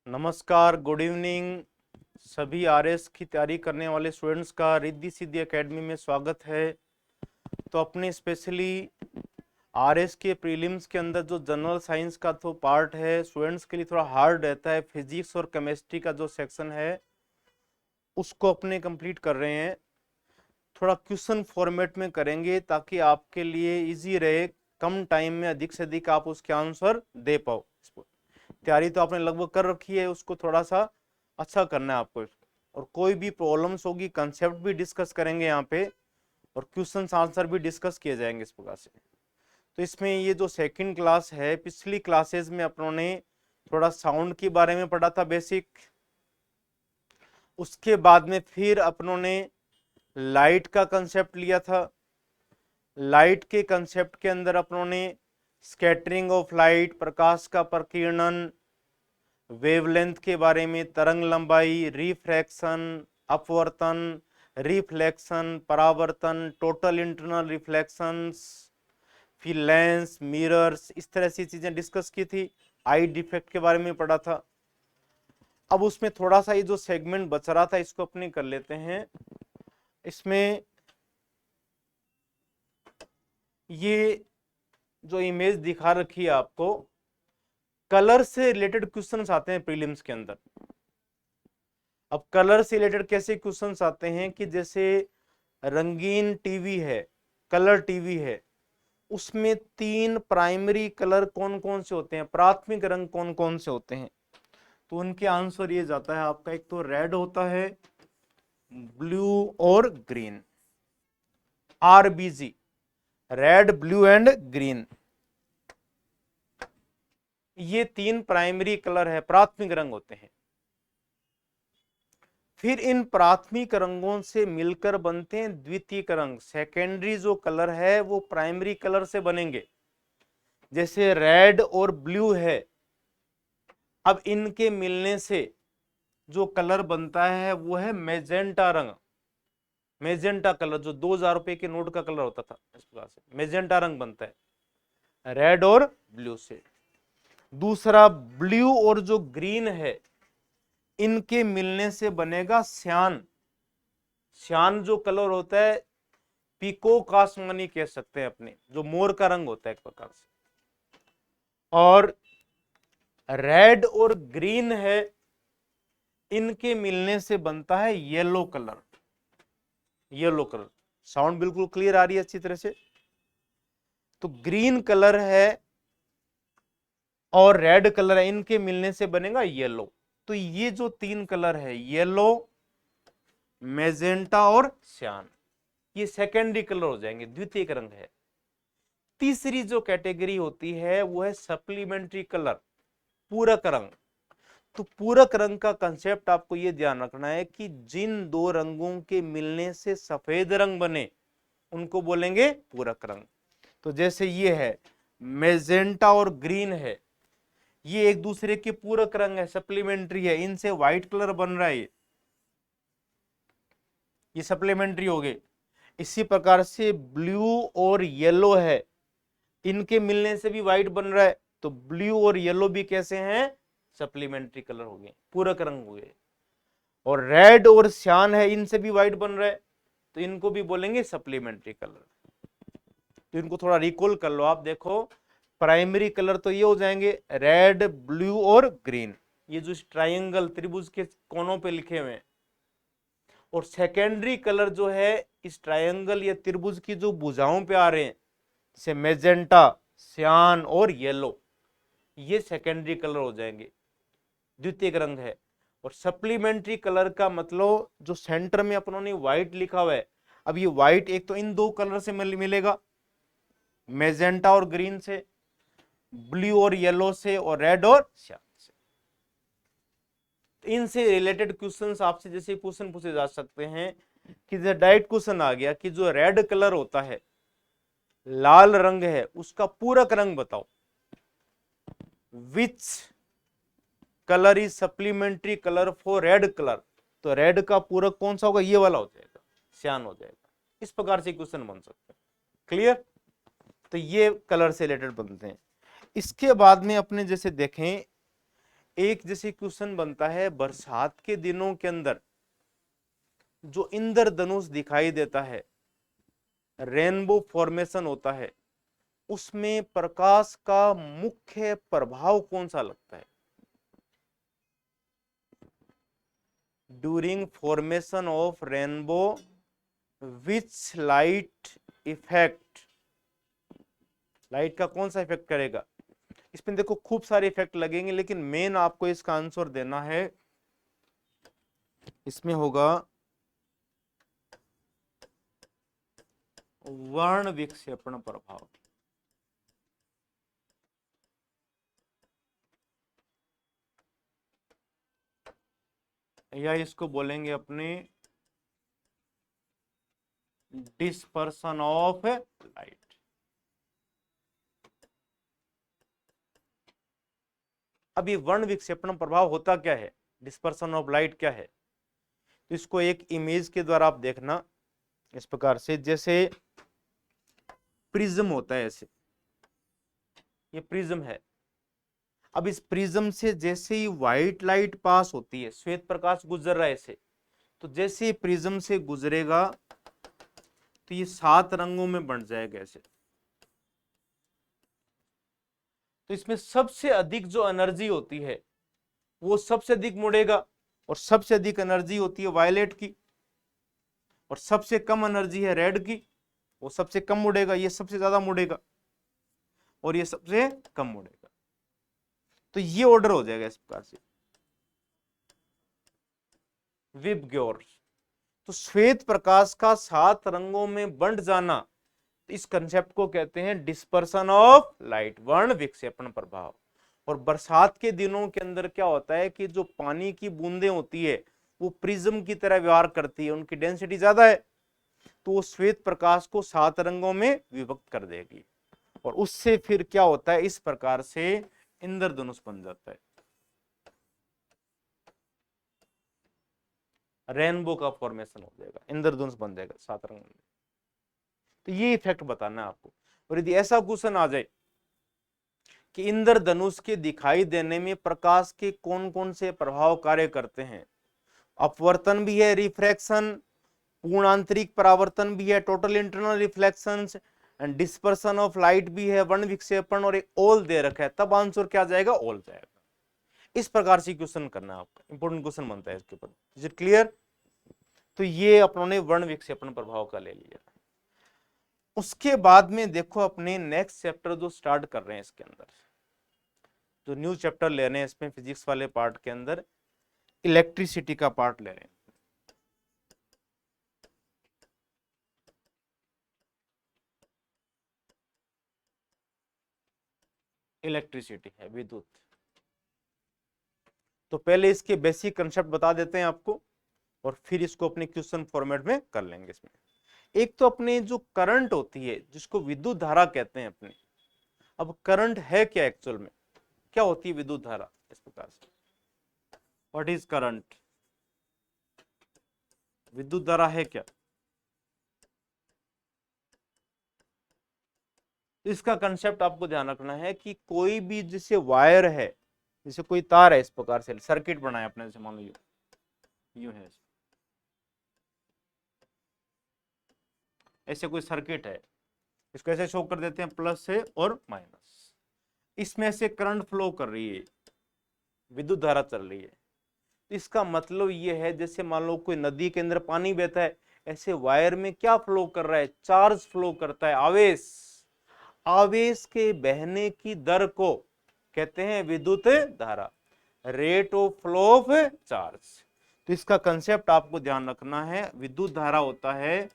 नमस्कार, good evening. सभी RS की तैयारी करने वाले स्टूडेंट्स का रिद्धि सिद्धि एकेडमी में स्वागत है। तो अपने स्पेशली आरएस के प्रीलिम्स के अंदर जो जनरल साइंस का तो पार्ट है स्टूडेंट्स के लिए थोड़ा हार्ड रहता है, फिजिक्स और केमिस्ट्री का जो सेक्शन है उसको अपने कंप्लीट कर रहे हैं। थोड़ा क्वेश्चन फॉर्मेट में करेंगे ताकि आपके लिए इजी रहे, कम टाइम में अधिक से अधिक आप उसके आंसर दे पाओ। तैयारी तो आपने लगभग कर रखी है, उसको थोड़ा सा अच्छा करना है आपको। और कोई भी प्रॉब्लम्स होगी, कंसेप्ट भी डिस्कस करेंगे यहाँ पे और क्वेश्चन आंसर भी डिस्कस किए जाएंगे इस प्रकार से। तो इसमें ये जो सेकंड क्लास है, पिछली क्लासेस में अपनों ने थोड़ा साउंड के बारे में पढ़ा था बेसिक। उसके बाद में फिर अपनों ने लाइट का कंसेप्ट लिया था। लाइट के कंसेप्ट के अंदर अपनों ने स्कैटरिंग ऑफ लाइट, प्रकाश का प्रकीर्णन, वेवलेंथ के बारे में, तरंग लंबाई, रिफ्रैक्शन, अपवर्तन, रिफ्लेक्शन, परावर्तन, टोटल इंटरनल रिफ्लेक्शंस, फिर लेंस, मिरर्स, इस तरह से चीजें डिस्कस की थी। आई डिफेक्ट के बारे में पढ़ा था। अब उसमें थोड़ा सा ये जो सेगमेंट बच रहा था इसको अपने कर लेते हैं। इसमें ये जो इमेज दिखा रखी है आपको, कलर से रिलेटेड क्वेश्चंस आते हैं प्रीलिम्स के अंदर। अब कलर से रिलेटेड कैसे क्वेश्चंस आते हैं कि जैसे रंगीन टीवी है, कलर टीवी है, उसमें 3 प्राइमरी कलर कौन कौन से होते हैं, प्राथमिक रंग कौन कौन से होते हैं। तो उनके आंसर ये जाता है आपका, एक तो रेड होता है, ब्लू और green, RBG, red blue and green. ये 3 प्राइमरी कलर है, प्राथमिक रंग होते हैं। फिर इन प्राथमिक रंगों से मिलकर बनते हैं द्वितीयक रंग। सेकेंडरी जो कलर है वो प्राइमरी कलर से बनेंगे। जैसे रेड और ब्लू है, अब इनके मिलने से जो कलर बनता है वो है मेजेंटा रंग। मेजेंटा कलर जो 2000 रुपए के नोट का कलर होता था, इस प्रकार से मेजेंटा रंग बनता है रेड और ब्लू से। दूसरा, ब्लू और जो ग्रीन है इनके मिलने से बनेगा श्यान। श्यान जो कलर होता है, पीकोक आसमानी कह सकते हैं अपने, जो मोर का रंग होता है एक प्रकार से। और रेड और ग्रीन है, इनके मिलने से बनता है yellow colour. Yellow colour, sound बिल्कुल क्लियर आ रही है अच्छी तरह से। तो ग्रीन कलर है और रेड कलर है, इनके मिलने से बनेगा येलो। तो ये जो 3 कलर है, येलो, मेजेंटा और श्यान, ये सेकेंडरी कलर हो जाएंगे, द्वितीयक रंग है। तीसरी जो कैटेगरी होती है वो है सप्लीमेंट्री कलर, पूरक रंग। तो पूरक रंग का कंसेप्ट आपको ये ध्यान रखना है कि जिन 2 रंगों के मिलने से सफेद रंग बने उनको बोलेंगे पूरक रंग। तो जैसे ये है मेजेंटा और ग्रीन है, ये एक दूसरे के पूरक रंग है, सप्लीमेंट्री है, इनसे व्हाइट कलर बन रहा है, ये सप्लीमेंट्री हो गए। इसी प्रकार से ब्लू और येलो है, इनके मिलने से भी व्हाइट बन रहा है, तो ब्लू और येलो भी कैसे हैं, सप्लीमेंट्री कलर हो गए, पूरक रंग हो गए। और रेड और श्यान है, इनसे भी व्हाइट बन रहा है, तो इनको भी बोलेंगे सप्लीमेंट्री कलर। तो इनको थोड़ा रिकॉल कर लो आप, देखो प्राइमरी कलर तो ये हो जाएंगे रेड, ब्लू और ग्रीन, ये जो ट्राइंगल त्रिभुज के कोनों पे लिखे हुए हैं। और सेकेंडरी कलर जो है इस ट्राइंगल या त्रिभुज की जो भुजाओं पे आ रहे हैं, जैसे मेजेंटा, सियान और येलो, ये सेकेंडरी कलर हो जाएंगे, द्वितीयक रंग है। और सप्लीमेंट्री कलर का मतलब जो सेंटर में अपनों ने व्हाइट लिखा हुआ है, अब ये व्हाइट एक तो इन 2 कलर से मिलेगा, मेजेंटा और ग्रीन से, ब्लू और येलो से, और रेड और श्याम से। इनसे रिलेटेड क्वेश्चंस आपसे जैसे क्वेश्चन पूछे जा सकते हैं कि डायरेक्ट क्वेश्चन आ गया कि जो रेड कलर होता है, लाल रंग है, उसका पूरक रंग बताओ। Which colour is supplementary colour for red colour. तो रेड का पूरक कौन सा होगा, ये वाला हो जाएगा, श्यान हो जाएगा। इस प्रकार से क्वेश्चन बन सकते हैं, क्लियर। तो ये कलर से रिलेटेड बनते हैं। इसके बाद में अपने जैसे देखें, एक जैसे क्वेश्चन बनता है, बरसात के दिनों के अंदर जो इंद्रधनुष दिखाई देता है, रेनबो फॉर्मेशन होता है, उसमें प्रकाश का मुख्य प्रभाव कौन सा लगता है? During formation of rainbow which light effect, light का कौन सा इफेक्ट करेगा? इसमें देखो खूब सारे इफेक्ट लगेंगे, लेकिन मेन आपको इसका आंसर देना है, इसमें होगा वर्ण विक्षेपण प्रभाव। या इसको बोलेंगे अपने डिस्पर्सन ऑफ लाइट। अब ये वर्ण विक्षेपण प्रभाव होता क्या है, डिस्पर्सन ऑफ लाइट क्या है? तो इसको एक इमेज के द्वारा आप देखना इस प्रकार से, जैसे प्रिज्म होता है, ऐसे ये प्रिज्म है। अब इस प्रिज्म से जैसे ही व्हाइट लाइट पास होती है, श्वेत प्रकाश गुजर रहा है ऐसे, तो जैसे ही प्रिज्म से गुजरेगा तो ये 7 रंगों में बंट जाएगा ऐसे। तो इसमें सबसे अधिक जो एनर्जी होती है वो सबसे अधिक मुड़ेगा, और सबसे अधिक एनर्जी होती है वायलेट की, और सबसे कम एनर्जी है रेड की, वो सबसे कम मुड़ेगा, ये सबसे ज्यादा मुड़ेगा, और ये सबसे कम मुड़ेगा। तो ये ऑर्डर हो जाएगा इस प्रकार से, विबग्योर। तो श्वेत प्रकाश का 7 रंगों में बंट जाना, इस कंसेप्ट को कहते हैं डिस्पर्सन ऑफ लाइट, वर्ण विक्षेपण प्रभाव। और बरसात के दिनों के अंदर क्या होता है कि जो पानी की बूंदें होती है वो प्रिज्म की तरह व्यवहार करती है, उनकी डेंसिटी ज्यादा है, तो वो श्वेत प्रकाश को 7 रंगों में विभक्त कर देगी, और उससे फिर क्या होता है, इस प्रकार से इंद्रधनुष बन जाता है, रेनबो का फॉर्मेशन हो जाएगा, इंद्रधनुष बन जाएगा 7 रंगों में। तो ये इफेक्ट बताना है आपको। और यदि ऐसा क्वेश्चन आ जाए कि इंद्रधनुष के दिखाई देने में प्रकाश के कौन कौन से प्रभाव कार्य करते हैं, अपवर्तन भी है, रिफ्रैक्शन, पूर्ण आंतरिक परावर्तन भी है, total internal reflections and dispersion of light भी है, वर्ण विक्षेपण, और एक ऑल दे रखा है, तब आंसर क्या जाएगा, ऑल जाएगा। इस प्रकार से क्वेश्चन करना है आपका, इंपॉर्टेंट क्वेश्चन बनता है इसके ऊपर। Is it clear? तो ये अपनों ने वर्ण विक्षेपण प्रभाव का ले लिया। उसके बाद में देखो अपने नेक्स्ट चैप्टर जो स्टार्ट कर रहे हैं, इसके अंदर जो न्यू चैप्टर ले रहे हैं, इसमें फिजिक्स वाले पार्ट के अंदर इलेक्ट्रिसिटी का पार्ट ले रहे हैं। इलेक्ट्रिसिटी है विद्युत। तो पहले इसके बेसिक कंसेप्ट बता देते हैं आपको, और फिर इसको अपने क्वेश्चन फॉर्मेट में कर लेंगे। इसमें एक तो अपने जो करंट होती है जिसको विद्युत धारा कहते हैं अपने, अब करंट है क्या एक्चुअल में, क्या होती है विद्युत धारा, इस प्रकार से व्हाट इज करंट, विद्युत धारा है क्या? तो इसका कंसेप्ट आपको ध्यान रखना है कि कोई भी जैसे वायर है, जैसे कोई तार है, इस प्रकार से सर्किट बनाया अपने, जैसे मान लो यूं है, ऐसे कोई सर्किट है, इसको ऐसे शो कर देते हैं प्लस से और माइनस, इसमें से करंट फ्लो कर रही है, विद्युत धारा चल रही है। इसका मतलब ये है जैसे मान लो कोई नदी के अंदर पानी बहता है, ऐसे वायर में क्या फ्लो कर रहा है, चार्ज फ्लो करता है, आवेश। आवेश के बहने की दर को कहते हैं विद्युत धारा, rate of flow of charge. तो इसका कंसेप्ट आपको ध्यान रखना है, विद्युत धारा होता है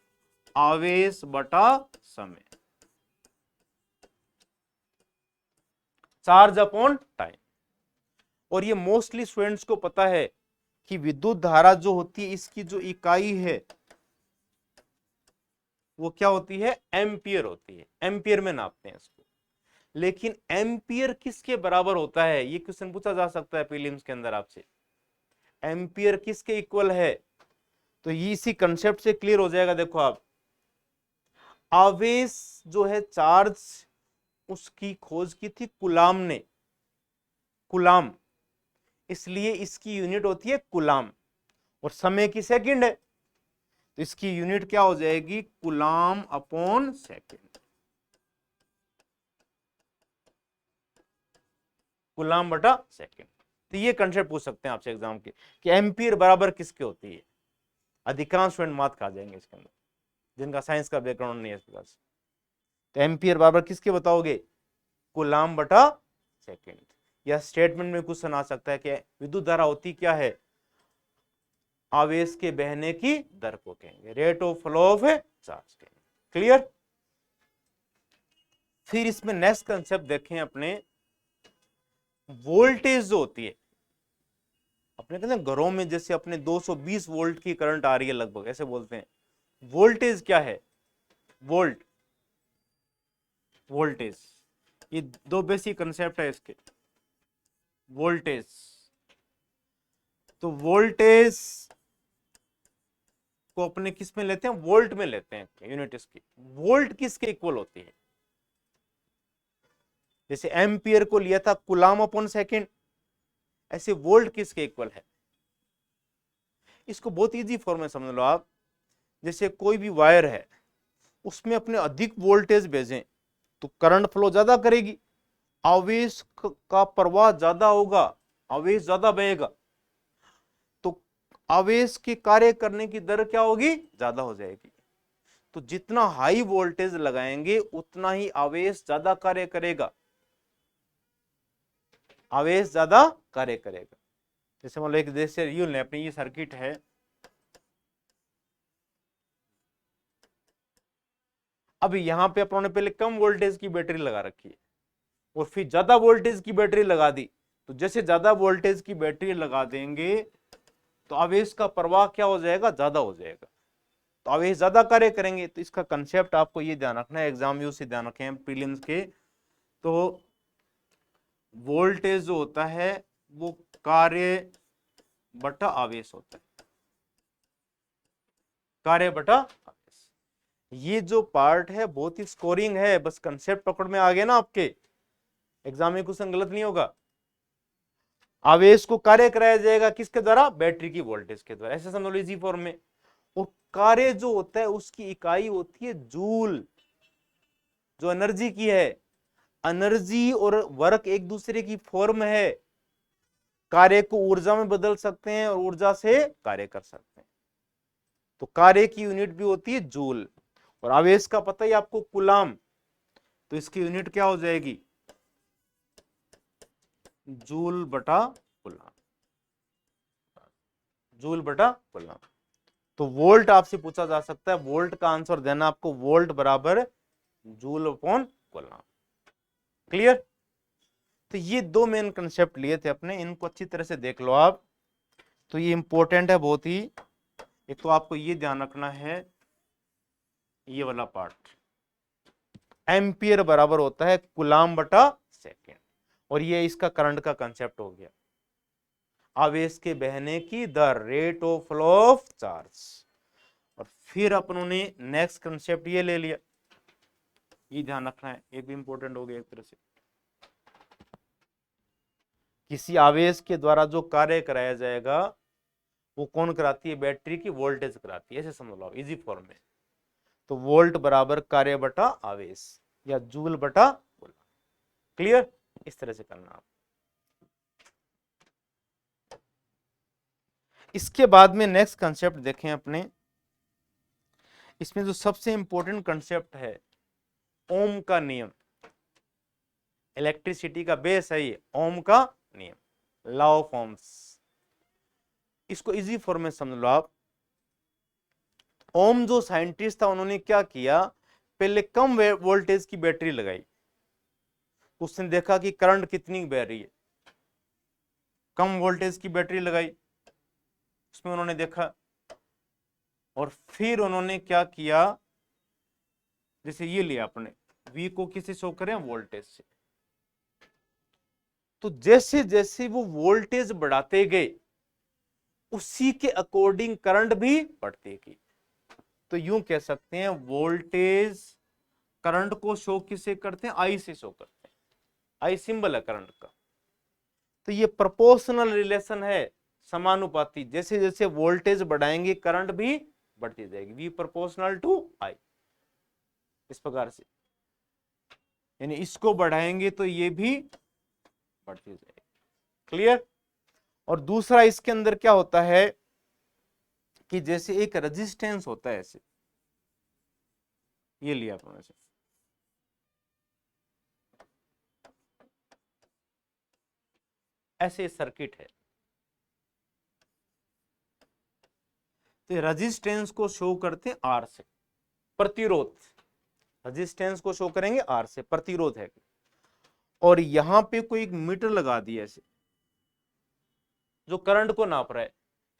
आवेश बटा समय, चार्ज अपॉन टाइम। और ये मोस्टली स्टूडेंट्स को पता है कि विद्युत धारा जो होती है इसकी जो इकाई है वो क्या होती है, एम्पियर होती है, एम्पियर में नापते हैं इसको। लेकिन एम्पियर किसके बराबर होता है, ये क्वेश्चन पूछा जा सकता है प्रीलिम्स के अंदर आपसे, एम्पियर किसके इक्वल है? तो ये इसी कंसेप्ट से क्लियर हो जाएगा। देखो आप, आवेश जो है चार्ज, उसकी खोज की थी कुलाम ने, कुलाम। इसलिए इसकी यूनिट होती है कूलाम और समय की सेकंड है, तो इसकी यूनिट क्या हो जाएगी, कूलाम अपॉन सेकंड, कूलाम बटा सेकंड। तो ये कंसेप्ट पूछ सकते हैं आपसे एग्जाम के कि एम्पियर बराबर किसके होती है। अधिकांश स्टूडेंट मात खा जाएंगे इसके अंदर, जिनका साइंस का बैकग्राउंड नहीं है इसके पास। तो एम्पियर बराबर किसके बताओगे, कूलाम बटा सेकंड। या स्टेटमेंट में क्वेश्चन आ सकता है कि विद्युत धारा होती क्या है, आवेश के बहने की दर को कहेंगे, rate of flow of charge कहेंगे। क्लियर। फिर इसमें नेक्स्ट कंसेप्ट देखें अपने, वोल्टेज जो होती है, अपने कहते हैं घरों में जैसे अपने 220 वोल्ट की करंट आ रही है लगभग, ऐसे बोलते हैं। वोल्टेज क्या है, वोल्टेज, ये दो बेसिक कंसेप्ट है इसके। वोल्टेज, तो वोल्टेज को अपने किस में लेते हैं, वोल्ट में लेते हैं यूनिट इसकी। वोल्ट किसके इक्वल होती है, जैसे एम्पियर को लिया था कूलाम अपॉन सेकंड, ऐसे वोल्ट किसके इक्वल है। इसको बहुत इजी फॉर्म में समझ लो आप, जैसे कोई भी वायर है उसमें अपने अधिक वोल्टेज भेजें तो करंट फ्लो ज्यादा करेगी, आवेश का प्रवाह ज्यादा होगा, आवेश ज्यादा बहेगा, तो आवेश के कार्य करने की दर क्या होगी, ज्यादा हो जाएगी। तो जितना हाई वोल्टेज लगाएंगे उतना ही आवेश ज्यादा कार्य करेगा, आवेश ज्यादा कार्य करेगा। जैसे मान लो एक जैसे यूं लें, अपनी ये सर्किट है, अब यहां पे अपनों ने पहले कम वोल्टेज की बैटरी लगा रखी है और फिर ज्यादा वोल्टेज की बैटरी लगा दी, तो जैसे ज्यादा वोल्टेज की बैटरी लगा देंगे तो आवेश का प्रवाह क्या हो जाएगा, ज्यादा हो जाएगा, तो आवेश ज्यादा कार्य करेंगे। तो इसका कंसेप्ट आपको ये ध्यान रखना है, एग्जाम यूज से ध्यान रखें प्रीलिम्स के। तो वोल्टेज जो होता है वो कार्य बटा आवेश होता है, कार्य बटा आवेश। ये जो पार्ट है बहुत ही स्कोरिंग है, बस कंसेप्ट पकड़ में आ गया ना आपके, एग्जाम में क्वेश्चन गलत नहीं होगा। आवेश को कार्य कराया जाएगा किसके द्वारा, बैटरी की वोल्टेज के द्वारा, ऐसे समझ लो इजी फॉर्म में। और कार्य जो होता है उसकी इकाई होती है जूल, जो एनर्जी की है। एनर्जी और वर्क एक दूसरे की फॉर्म है, कार्य को ऊर्जा में बदल सकते हैं और ऊर्जा से कार्य कर सकते हैं। तो कार्य की यूनिट भी होती है जूल, और आवेश का पता ही आपको कूलाम, तो इसकी यूनिट क्या हो जाएगी, जूल बटा कूलाम, जूल बटा कूलाम। तो वोल्ट आपसे पूछा जा सकता है, वोल्ट का आंसर देना आपको, वोल्ट बराबर जूल अपॉन कूलाम। क्लियर। तो ये दो मेन कंसेप्ट लिए थे अपने, इनको अच्छी तरह से देख लो आप, तो ये इंपॉर्टेंट है बहुत ही। एक तो आपको ये ध्यान रखना है, ये वाला पार्ट, एम्पियर बराबर होता है कूलाम बटा सेकेंड, और ये इसका करंट का कंसेप्ट हो गया, आवेश के बहने की दर, rate of flow of charge. और फिर अपनों ने नेक्स्ट कंसेप्ट ये ले लिया, ये ध्यान रखना है, एक भी इंपॉर्टेंट हो गया एक तरह से, किसी आवेश के द्वारा जो कार्य कराया जाएगा वो कौन कराती है, बैटरी की वोल्टेज कराती है, ऐसे समझ लो इजी फॉर्म में। तो वोल्ट बराबर कार्य बटा आवेश या जूल बटा कूलाम। क्लियर, इस तरह से करना आप। इसके बाद में नेक्स्ट कंसेप्ट देखें अपने, इसमें जो सबसे इंपॉर्टेंट कंसेप्ट है ओम का नियम, इलेक्ट्रिसिटी का बेस है ये ओम का नियम, लॉ ऑफ ओम्स। इसको इजी फॉर्म में समझ लो आप। ओम जो साइंटिस्ट था उन्होंने क्या किया, पहले कम वोल्टेज की बैटरी लगाई, उसने देखा कि करंट कितनी बह रही है, कम वोल्टेज की बैटरी लगाई, उसमें उन्होंने देखा, और फिर उन्होंने क्या किया, जैसे ये लिया अपने V को किससे शो करें, वोल्टेज से, तो जैसे जैसे वो वोल्टेज बढ़ाते गए उसी के अकॉर्डिंग करंट भी बढ़ती गई। तो यूं कह सकते हैं वोल्टेज करंट को शो किससे करते हैं, आई से शो करते हैं, आई सिंबल है करंट का। तो ये प्रोपोर्शनल रिलेशन है, समानुपाती। जैसे जैसे वोल्टेज बढ़ाएंगे करंट भी बढ़ती जाएगी, V प्रोपोर्शनल टू I, इस प्रकार से। यानी इसको बढ़ाएंगे तो ये भी बढ़ती जाएगी। क्लियर। और दूसरा इसके अंदर क्या होता है कि जैसे एक रेजिस्टेंस होता है, ऐसे ये लिया आपने से, ऐसे सर्किट है, तो रेजिस्टेंस को शो करते हैं R से, प्रतिरोध, रेजिस्टेंस को शो करेंगे R से, प्रतिरोध है। और यहां पे कोई एक मीटर लगा दिया ऐसे, जो करंट को नाप रहा है,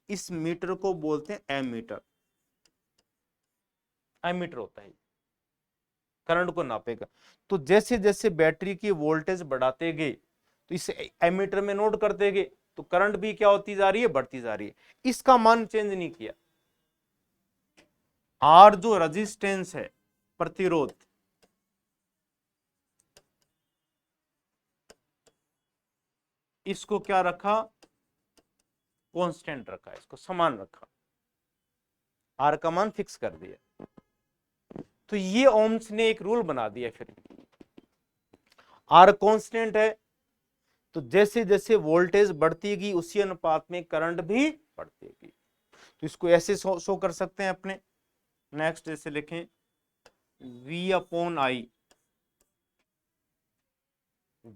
इस मीटर को बोलते हैं एमीटर। एमीटर होता है, करंट को नापेगा। तो जैसे जैसे बैटरी की वोल्टेज बढ़ाते गए तो इसे एमीटर में नोट करते गए, तो करंट भी क्या होती जा रही है, बढ़ती जा रही है। इसका मान चेंज नहीं किया। आर जो रेजिस्टेंस है, प्रतिरोध, इसको क्या रखा, कांस्टेंट रखा, इसको समान रखा, आर का मान फिक्स कर दिया। तो ये ओम्स ने एक रूल बना दिया, फिर आर कांस्टेंट है तो जैसे जैसे वोल्टेज बढ़ती गई उसी अनुपात में करंट भी बढ़ती गई। तो इसको ऐसे शो कर सकते हैं अपने। नेक्स्ट जैसे लिखें V/I,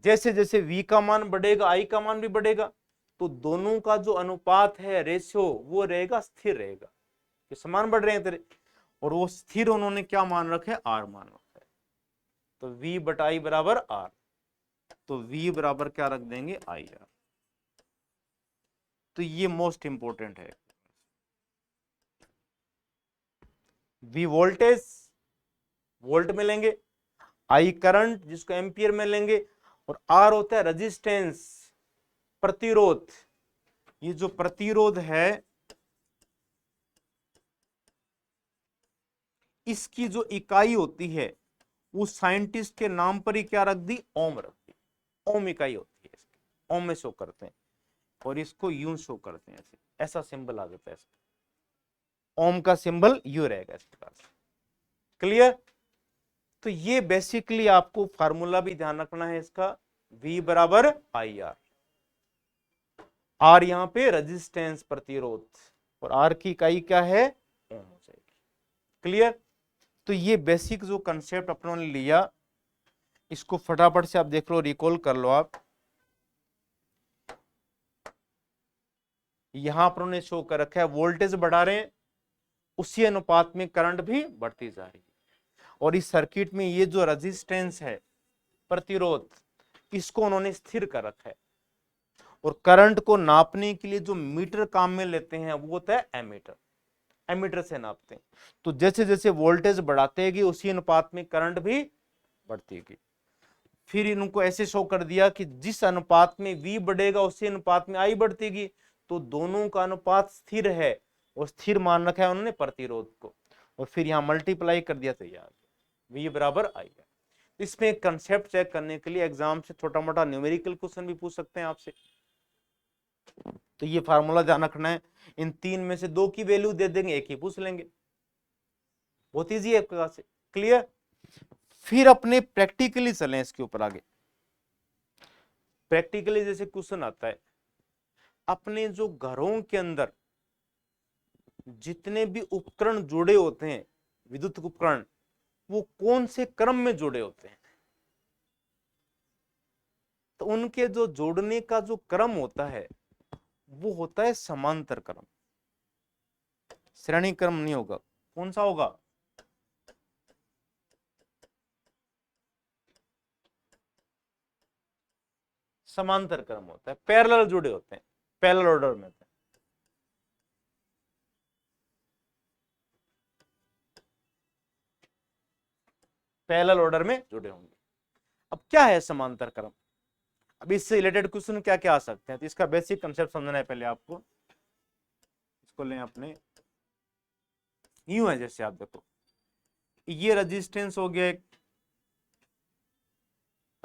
जैसे जैसे V का मान बढ़ेगा I का मान भी बढ़ेगा, तो दोनों का जो अनुपात है, रेशियो, वो रहेगा, स्थिर रहेगा, कि समान बढ़ रहे हैं तेरे। और वो स्थिर उन्होंने क्या मान रखा है, R मान रखा है। तो V/I बराबर R, तो V बराबर क्या रख देंगे, IR। तो ये मोस्ट इंपॉर्टेंट है। V वोल्टेज, वोल्ट में लेंगे, I करंट जिसको एम्पियर में लेंगे, और R होता है रेजिस्टेंस, प्रतिरोध। ये जो प्रतिरोध है, इसकी जो इकाई होती है वो साइंटिस्ट के नाम पर ही क्या रख दी, ओम रख दी। ओम इकाई होती है इसकी, ओम में शो करते हैं। और इसको यूं शो करते हैं, ऐसे, ऐसा सिंबल आ जाता है इसका। ओम का सिंबल यू रहेगा इस प्रकार से। क्लियर। तो ये बेसिकली आपको फार्मूला भी ध्यान रखना है इसका, V बराबर IR। R यहां पे रेजिस्टेंस, प्रतिरोध, और R की इकाई क्या है, ओम हो जाएगी। क्लियर। तो ये बेसिक जो कंसेप्ट अपनों ने लिया, इसको फटाफट से आप देख लो, रिकॉल कर लो आप। यहां पर उन्होंने शो कर रखा है, वोल्टेज बढ़ा रहे हैं उसी अनुपात में करंट भी बढ़ती जा रही है। और इस सर्किट में ये जो रेजिस्टेंस है, प्रतिरोध, इसको उन्होंने स्थिर कर रखा है। और करंट को नापने के लिए जो मीटर काम में लेते हैं वो होता है एमीटर, एमीटर से नापते हैं। तो जैसे जैसे वोल्टेज बढ़ाते गए उसी अनुपात में करंट भी बढ़ती गई। फिर इनको ऐसे शो कर दिया कि जिस अनुपात में V बढ़ेगा उसी अनुपात में I बढ़ती गई, तो दोनों का अनुपात स्थिर है, और स्थिर मान रखा है उन्होंने प्रतिरोध को, और फिर यहां मल्टीप्लाई कर दिया, तो यार V बराबर I है। इसमें कंसेप्ट चेक करने के लिए एग्जाम से छोटा मोटा न्यूमेरिकल क्वेश्चन भी पूछ सकते हैं आपसे। तो ये फार्मूला ध्यान रखना है, इन तीन में से दो की वैल्यू दे देंगे, एक ही पूछ लेंगे, बहुत ईजी है आपके पास। क्लियर। फिर अपने प्रैक्टिकली चलें इसके ऊपर आगे। प्रैक्टिकली जैसे क्वेश्चन आता है, अपने जो घरों के अंदर जितने भी उपकरण जुड़े होते हैं, विद्युत उपकरण, वो कौन से क्रम में जुड़े होते हैं। तो उनके जो जोड़ने का जो क्रम होता है वो होता है समांतर क्रम, श्रेणी क्रम नहीं होगा। कौन सा होगा, समांतर क्रम होता है, पैरेलल जुड़े होते हैं, पैरेलल ऑर्डर में होते हैं। पैरेलल ऑर्डर में जुड़े होंगे। अब क्या है समांतर क्रम, अब इससे रिलेटेड क्वेश्चन क्या क्या आ सकते हैं, तो इसका बेसिक कंसेप्ट समझना है पहले आपको। इसको लें अपने, यूं है, जैसे आप देखो ये रेजिस्टेंस हो गया,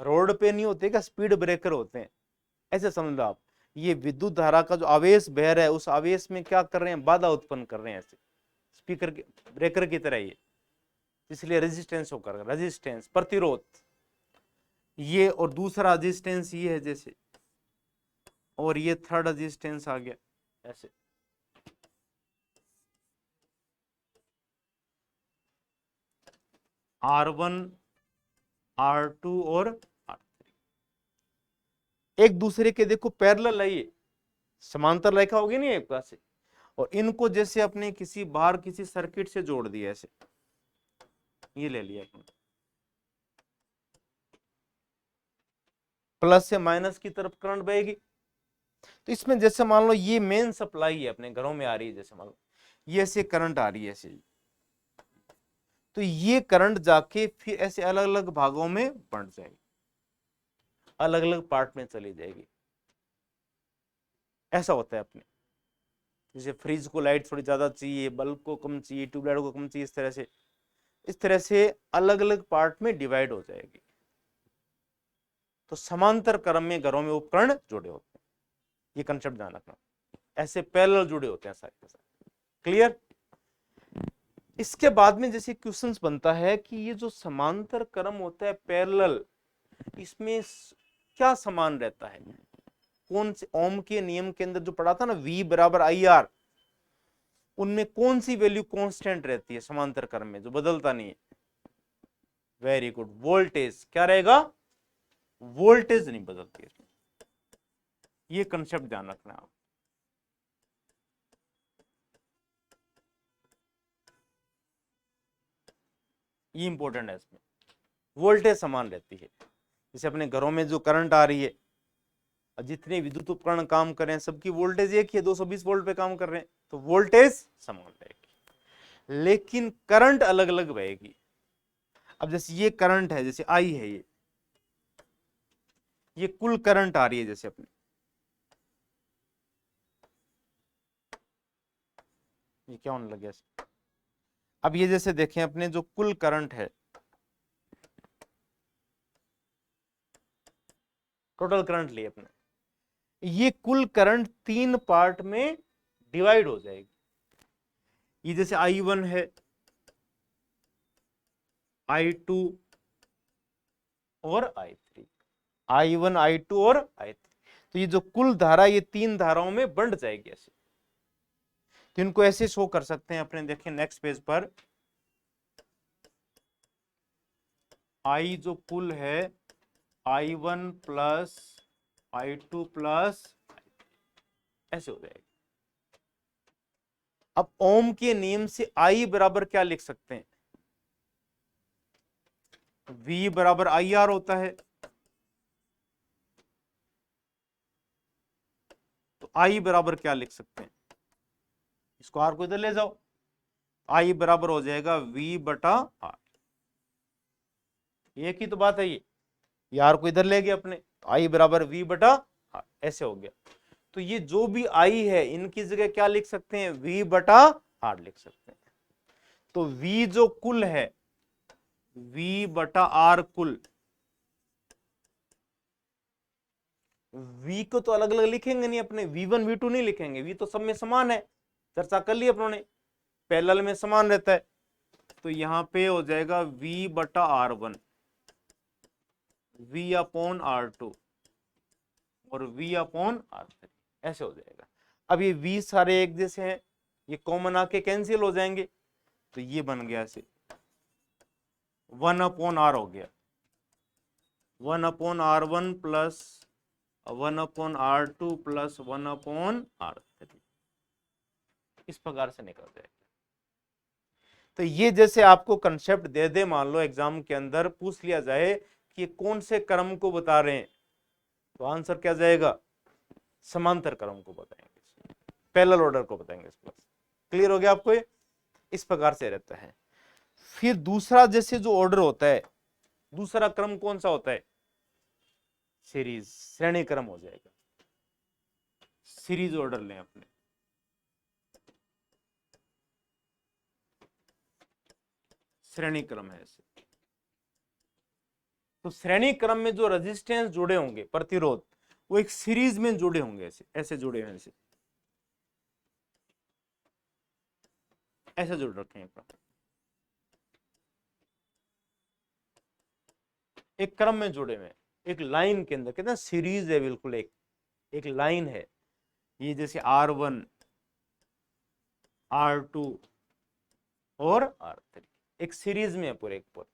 रोड पे नहीं होते क्या स्पीड ब्रेकर होते हैं, ऐसे समझ लो आप, ये विद्युत धारा का जो आवेश बह रहा है उस आवेश में क्या कर रहे हैं, बाधा उत्पन्न कर रहे हैं, ऐसे स्पीकर के ब्रेकर की तरह ये, इसलिए रेजिस्टेंस होकर, रेजिस्टेंस प्रतिरोध ये, और दूसरा रेजिस्टेंस ये है जैसे, और ये थर्ड रेजिस्टेंस आ गया ऐसे। R1 R2 और R3 एक दूसरे के देखो पैरेलल है, ये समांतर रेखा होगी नहीं एक पास से, और इनको जैसे अपने किसी बाहर किसी सर्किट से जोड़ दिया ऐसे, ये ले लिया अपने, प्लस से माइनस की तरफ करंट बहेगी। तो इसमें जैसे मान लो ये मेन सप्लाई है अपने घरों में आ रही है, जैसे मान लो ये ऐसे करंट आ रही है ऐसे, तो ये करंट जाके फिर ऐसे अलग अलग भागों में बंट जाएगी, अलग अलग पार्ट में चली जाएगी। ऐसा होता है अपने, जैसे फ्रिज को लाइट थोड़ी ज्यादा चाहिए, बल्ब को कम चाहिए, ट्यूबलाइट को कम चाहिए, इस तरह से अलग अलग पार्ट में डिवाइड हो जाएगी। तो समांतर क्रम में घरों में उपकरण जुड़े होते हैं, ये कंसेप्ट ध्यान रखना, ऐसे पैरेलल जुड़े होते हैं सारे के सारे। क्लियर? इसके बाद में जैसे क्वेश्चंस बनता है कि ये जो समांतर क्रम होता है पैरेलल, इसमें क्या समान रहता है, कौन से ओम के नियम के अंदर जो पढ़ा था ना V बराबर IR, उनमें कौन सी वैल्यू कांस्टेंट रहती है समांतर क्रम में जो बदलता नहीं है? Very good, voltage. क्या रहेगा? वोल्टेज नहीं बदलती है, ये कंसेप्ट ध्यान रखना आप। ये इंपॉर्टेंट है, इसमें वोल्टेज समान रहती है। जैसे अपने घरों में जो करंट आ रही है, जितने विद्युत उपकरण काम कर रहे हैं सबकी वोल्टेज एक ही है, 220 वोल्ट पे काम कर रहे हैं, तो वोल्टेज समान रहेगी, लेकिन करंट अलग अलग बहेगी। अब जैसे ये करंट है, जैसे आई है, ये कुल करंट आ रही है जैसे अपने, ये क्या होने लगे? अब ये जैसे देखें अपने जो कुल करंट है, टोटल करंट लिए अपने, ये कुल करंट 3 पार्ट में डिवाइड हो जाएगी। ये जैसे I1 है, I2 और I3, I1 I2 और I3, तो ये जो कुल धारा ये 3 धाराओं में बंट जाएगी ऐसे। तो इनको ऐसे शो कर सकते हैं अपने, देखें नेक्स्ट पेज पर, I जो कुल है I1 प्लस I2 प्लस, ऐसे हो जाएगा। अब ओम के नियम से I बराबर क्या लिख सकते हैं? V बराबर IR होता है, तो I बराबर क्या लिख सकते हैं? इसको R को इधर ले जाओ, I बराबर हो जाएगा V बटा R। एक ही तो बात है, ये R को इधर ले गए अपने, तो I बराबर V बटा R, ऐसे हो गया। तो ये जो भी I है इनकी जगह क्या लिख सकते हैं? V बटा R लिख सकते हैं। तो V जो कुल है, V बटा R कुल, V को तो अलग अलग लिखेंगे नहीं अपने, V1 V2 नहीं लिखेंगे, V तो सब में समान है, चर्चा कर ली अपनों ने, पैरेलल में समान रहता है। तो यहां पे हो जाएगा V बटा R1, V अपॉन R2 और V अपॉन R3, ऐसे हो जाएगा। अब ये V सारे एक जैसे हैं, ये कॉमन आके कैंसिल हो जाएंगे, तो ये बन गया ऐसे 1 अपॉन R हो गया, 1 upon R1 plus 1 upon R2 plus 1 upon R3, इस प्रकार से निकल जाएगा। तो ये जैसे आपको कंसेप्ट दे दे, मान लो एग्जाम के अंदर पूछ लिया जाए कि कौन से क्रम को बता रहे हैं, तो आंसर क्या जाएगा? समांतर क्रम को बताएंगे, पैरेलल ऑर्डर को बताएंगे। क्लियर हो गया आपको? ये इस प्रकार से रहता है। फिर दूसरा जैसे जो ऑर्डर होता है, दूसरा क्रम कौन सा होता है? सीरीज, श्रेणी क्रम हो जाएगा। सीरीज ऑर्डर लें अपने, श्रेणी क्रम है ऐसे। तो श्रेणी क्रम में जो रेजिस्टेंस जुड़े होंगे, प्रतिरोध, वो एक सीरीज में जुड़े होंगे, ऐसे ऐसे जुड़े हैं, ऐसे जुड़ रखे हैं, एक क्रम में जुड़े हुए, एक लाइन के अंदर, कहते हैं सीरीज है बिल्कुल, एक लाइन है ये, जैसे R1 R2 और R3 एक सीरीज में है पूरे एक पूरे,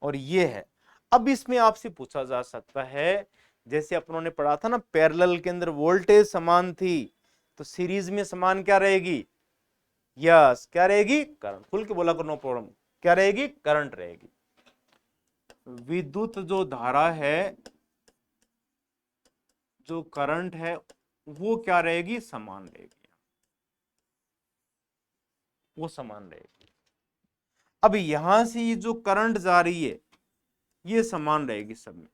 और ये है। अब इसमें आपसे पूछा जा सकता है, जैसे अपनों ने पढ़ा था ना पैरेलल के अंदर वोल्टेज समान थी, तो सीरीज में समान क्या रहेगी? यस, क्या रहेगी? करंट। खुल के बोला करो, नो प्रॉब्लम। क्या रहेगी? करंट रहेगी। विद्युत जो धारा है, जो करंट है, वो क्या रहेगी? समान रहेगी, वो समान रहेगी। अब यहां से ये जो करंट जा रही है, ये समान रहेगी सब में,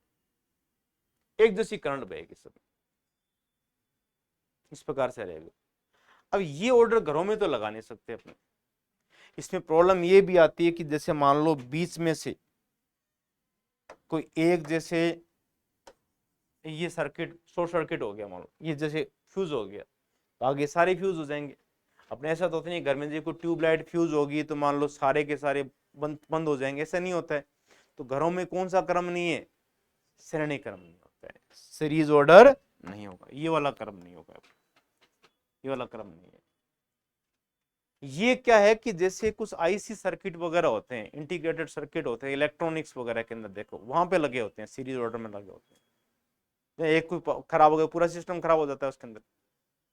एक जैसी करंट बहेगी सब में, इस प्रकार से रहेगा। अब ये ऑर्डर घरों में तो लगा नहीं सकते अपने, इसमें प्रॉब्लम ये भी आती है कि जैसे मान लो बीच में से कोई एक, जैसे ये सर्किट शॉर्ट सर्किट हो गया, मान लो ये जैसे फ्यूज हो गया, तो आगे सारे फ्यूज हो जाएंगे अपने। ऐसा तो होता नहीं घर में जो कोई ट्यूबलाइट फ्यूज होगी तो मान लो सारे के सारे बंद बंद हो जाएंगे, ऐसा नहीं होता है। तो घरों में कौन सा क्रम नहीं है? श्रेणी क्रम नहीं होता है, सीरीज ऑर्डर नहीं होगा, ये वाला क्रम नहीं होगा, ये वाला क्रम नहीं है। ये क्या है कि जैसे कुछ आईसी सर्किट वगैरह होते हैं, इंटीग्रेटेड सर्किट होते हैं इलेक्ट्रॉनिक्स वगैरह के अंदर, देखो वहां पे लगे होते हैं, सीरीज ऑर्डर में लगे होते हैं। एक कोई खराब हो गया, पूरा सिस्टम खराब हो जाता है उसके अंदर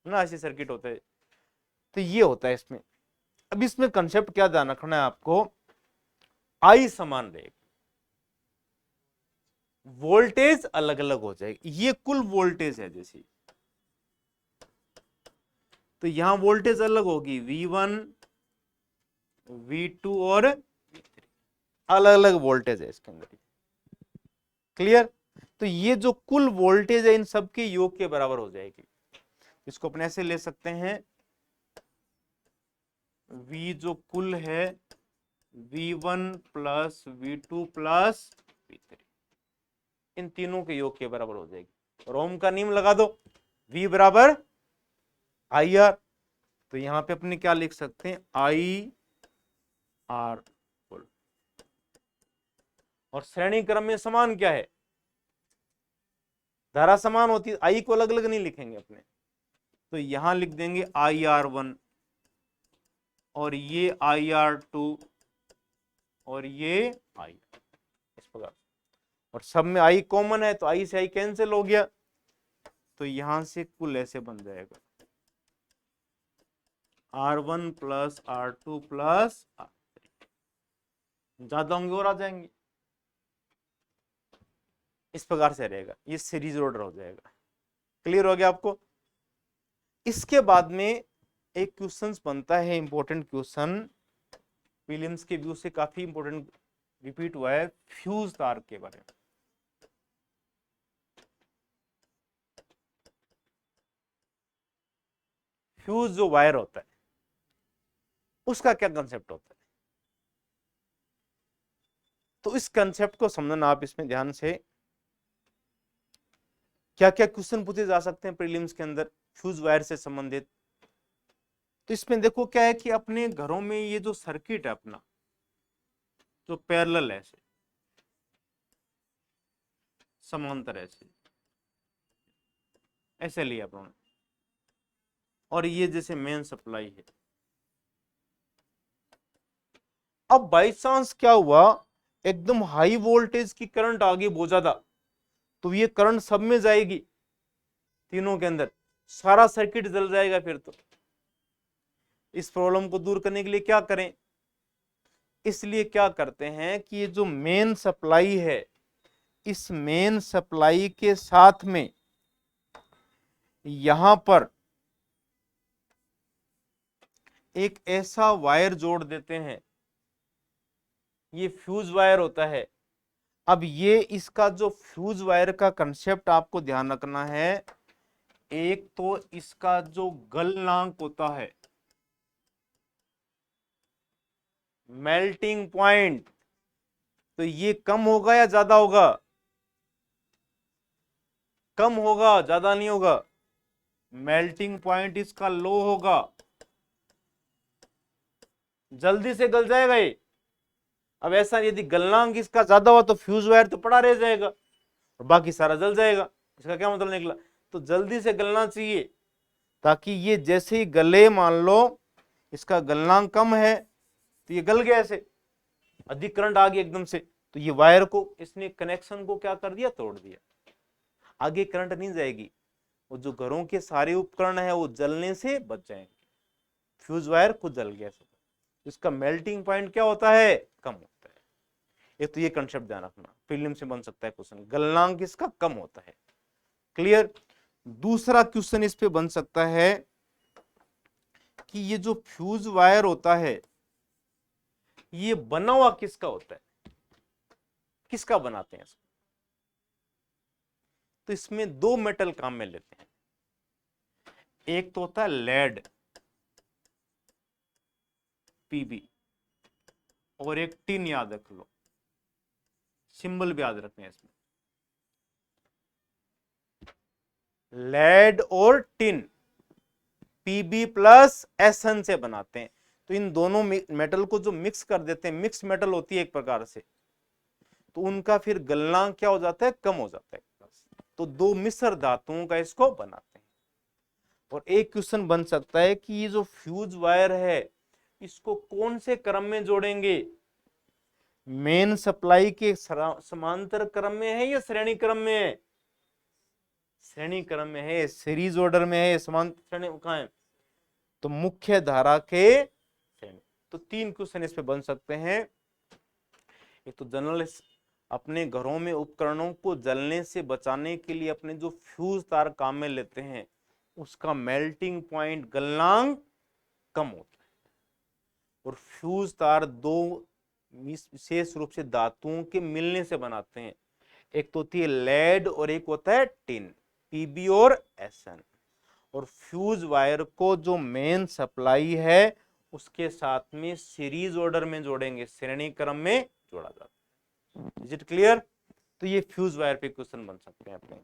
ना, ऐसी सर्किट होते हैं। तो ये होता है इसमें। अब इसमें कंसेप्ट क्या ध्यान रखना है आपको, आई समान रहेगी, वोल्टेज अलग अलग हो जाएगी। ये कुल वोल्टेज है जैसी, तो यहां वोल्टेज अलग होगी, V1 V2 और V3, अलग अलग वोल्टेज है इसके अंदर। क्लियर? तो ये जो कुल वोल्टेज है इन सबके योग के बराबर हो जाएगी। इसको अपने ऐसे ले सकते हैं, V जो कुल है V1 plus V2 plus V3, इन तीनों के योग के बराबर हो जाएगी। और ओम का नियम लगा दो, V बराबर IR, तो यहां पे अपने क्या लिख सकते हैं? IR कुल। और श्रेणी क्रम में समान क्या है? धारा समान होती है, आई को अलग अलग नहीं लिखेंगे अपने, तो यहां लिख देंगे IR1 और ये IR2 और ये I, इस प्रकार। और सब में आई कॉमन है, तो आई से आई कैंसिल हो गया, तो यहां से कुल ऐसे बन जाएगा R1 plus R2 plus R3, ज्यादा होंगे और आ जाएंगे, इस प्रकार से रहेगा, ये सीरीज ऑर्डर हो जाएगा। क्लियर हो गया आपको? इसके बाद में एक क्वेश्चन बनता है, इंपॉर्टेंट क्वेश्चन, विलियम्स के व्यू से काफी इंपॉर्टेंट रिपीट हुआ है, फ्यूज तार के बारे में। फ्यूज जो वायर होता है, उसका क्या कंसेप्ट होता है? तो इस कंसेप्ट को समझना आप इसमें ध्यान से, क्या क्या क्वेश्चन पूछे जा सकते हैं प्रीलिम्स के अंदर फ्यूज वायर से संबंधित। तो इसमें देखो क्या है कि अपने घरों में ये जो सर्किट है अपना, जो पैरेलल है, समांतर ऐसे ऐसे लिया अपनों ने, और ये जैसे मेन सप्लाई है। अब बाई चांस क्या हुआ, एकदम हाई वोल्टेज की करंट आ गई बहुत ज्यादा, तो ये करंट सब में जाएगी, तीनों के अंदर सारा सर्किट जल जाएगा। फिर तो इस प्रॉब्लम को दूर करने के लिए क्या करें, इसलिए क्या करते हैं कि ये जो मेन सप्लाई है, इस मेन सप्लाई के साथ में यहां पर एक ऐसा वायर जोड़ देते हैं, ये फ्यूज वायर होता है। अब ये इसका जो फ्यूज वायर का कंसेप्ट आपको ध्यान रखना है, एक तो इसका जो गलनांक होता है, मेल्टिंग पॉइंट, तो ये कम होगा या ज्यादा होगा? कम होगा, ज्यादा नहीं होगा। मेल्टिंग पॉइंट इसका लो होगा, जल्दी से गल जाएगा ये। अब ऐसा यदि गलनांक इसका ज्यादा हुआ तो फ्यूज वायर तो पड़ा रह जाएगा और बाकी सारा जल जाएगा। इसका क्या मतलब निकला? तो जल्दी से गलना चाहिए, ताकि ये जैसे ही गले, मान लो इसका गलनांक कम है तो ये गल गया, ऐसे अधिक करंट आ गया एकदम से, तो ये वायर को इसने कनेक्शन को क्या कर दिया, तोड़ दिया, आगे करंट नहीं जाएगी। वो जो घरों के सारे उपकरण है वो जलने से बच जाएंगे। फ्यूज वायर खुद जल गया, इसका मेल्टिंग पॉइंट क्या होता है, कम होता है। एक तो ये कंसेप्ट ध्यान रखना, प्रीलिम से बन सकता है क्वेश्चन, गलनांक इसका कम होता है। क्लियर? दूसरा क्वेश्चन इस पे बन सकता है कि ये जो फ्यूज वायर होता है ये बना हुआ किसका होता है, किसका बनाते हैं इसको? तो इसमें दो मेटल काम में लेते हैं, एक तो होता है लेड पीबी और एक टिन, याद रख लो, सिंबल भी याद रखना है इसमें, लेड और टिन पीबी प्लस एसएन से बनाते हैं। तो इन दोनों मेटल को जो मिक्स कर देते हैं, मिक्स मेटल होती है एक प्रकार से, तो उनका फिर गलनांक क्या हो जाता है, कम हो जाता है। तो दो मिश्र धातुओं का इसको बनाते हैं। और एक क्वेश्चन बन सकता है कि ये जो फ्यूज वायर है इसको कौन से क्रम में जोड़ेंगे, मेन सप्लाई के समांतर क्रम में है या श्रेणी क्रम में है? श्रेणी क्रम में है, सीरीज ऑर्डर में है, समांतर श्रेणी कहां है? तो मुख्य धारा के श्रेणी। तो तीन क्वेश्चन इस पे बन सकते हैं। एक तो जनरल, अपने घरों में उपकरणों को जलने से बचाने के लिए अपने जो फ्यूज तार काम में लेते हैं उसका मेल्टिंग पॉइंट, गलनांक कम होता है। और फ्यूज तार दो विशेष रूप से धातुओं के मिलने से बनाते हैं, एक तो होती है लेड और एक होता है टिन, पीबी और एसएन। और फ्यूज वायर को जो मेन सप्लाई है उसके साथ में सीरीज ऑर्डर में जोड़ेंगे, श्रेणी क्रम में जोड़ा जाता है। Is it clear? तो ये फ्यूज वायर पे क्वेश्चन बन सकते हैं अपने।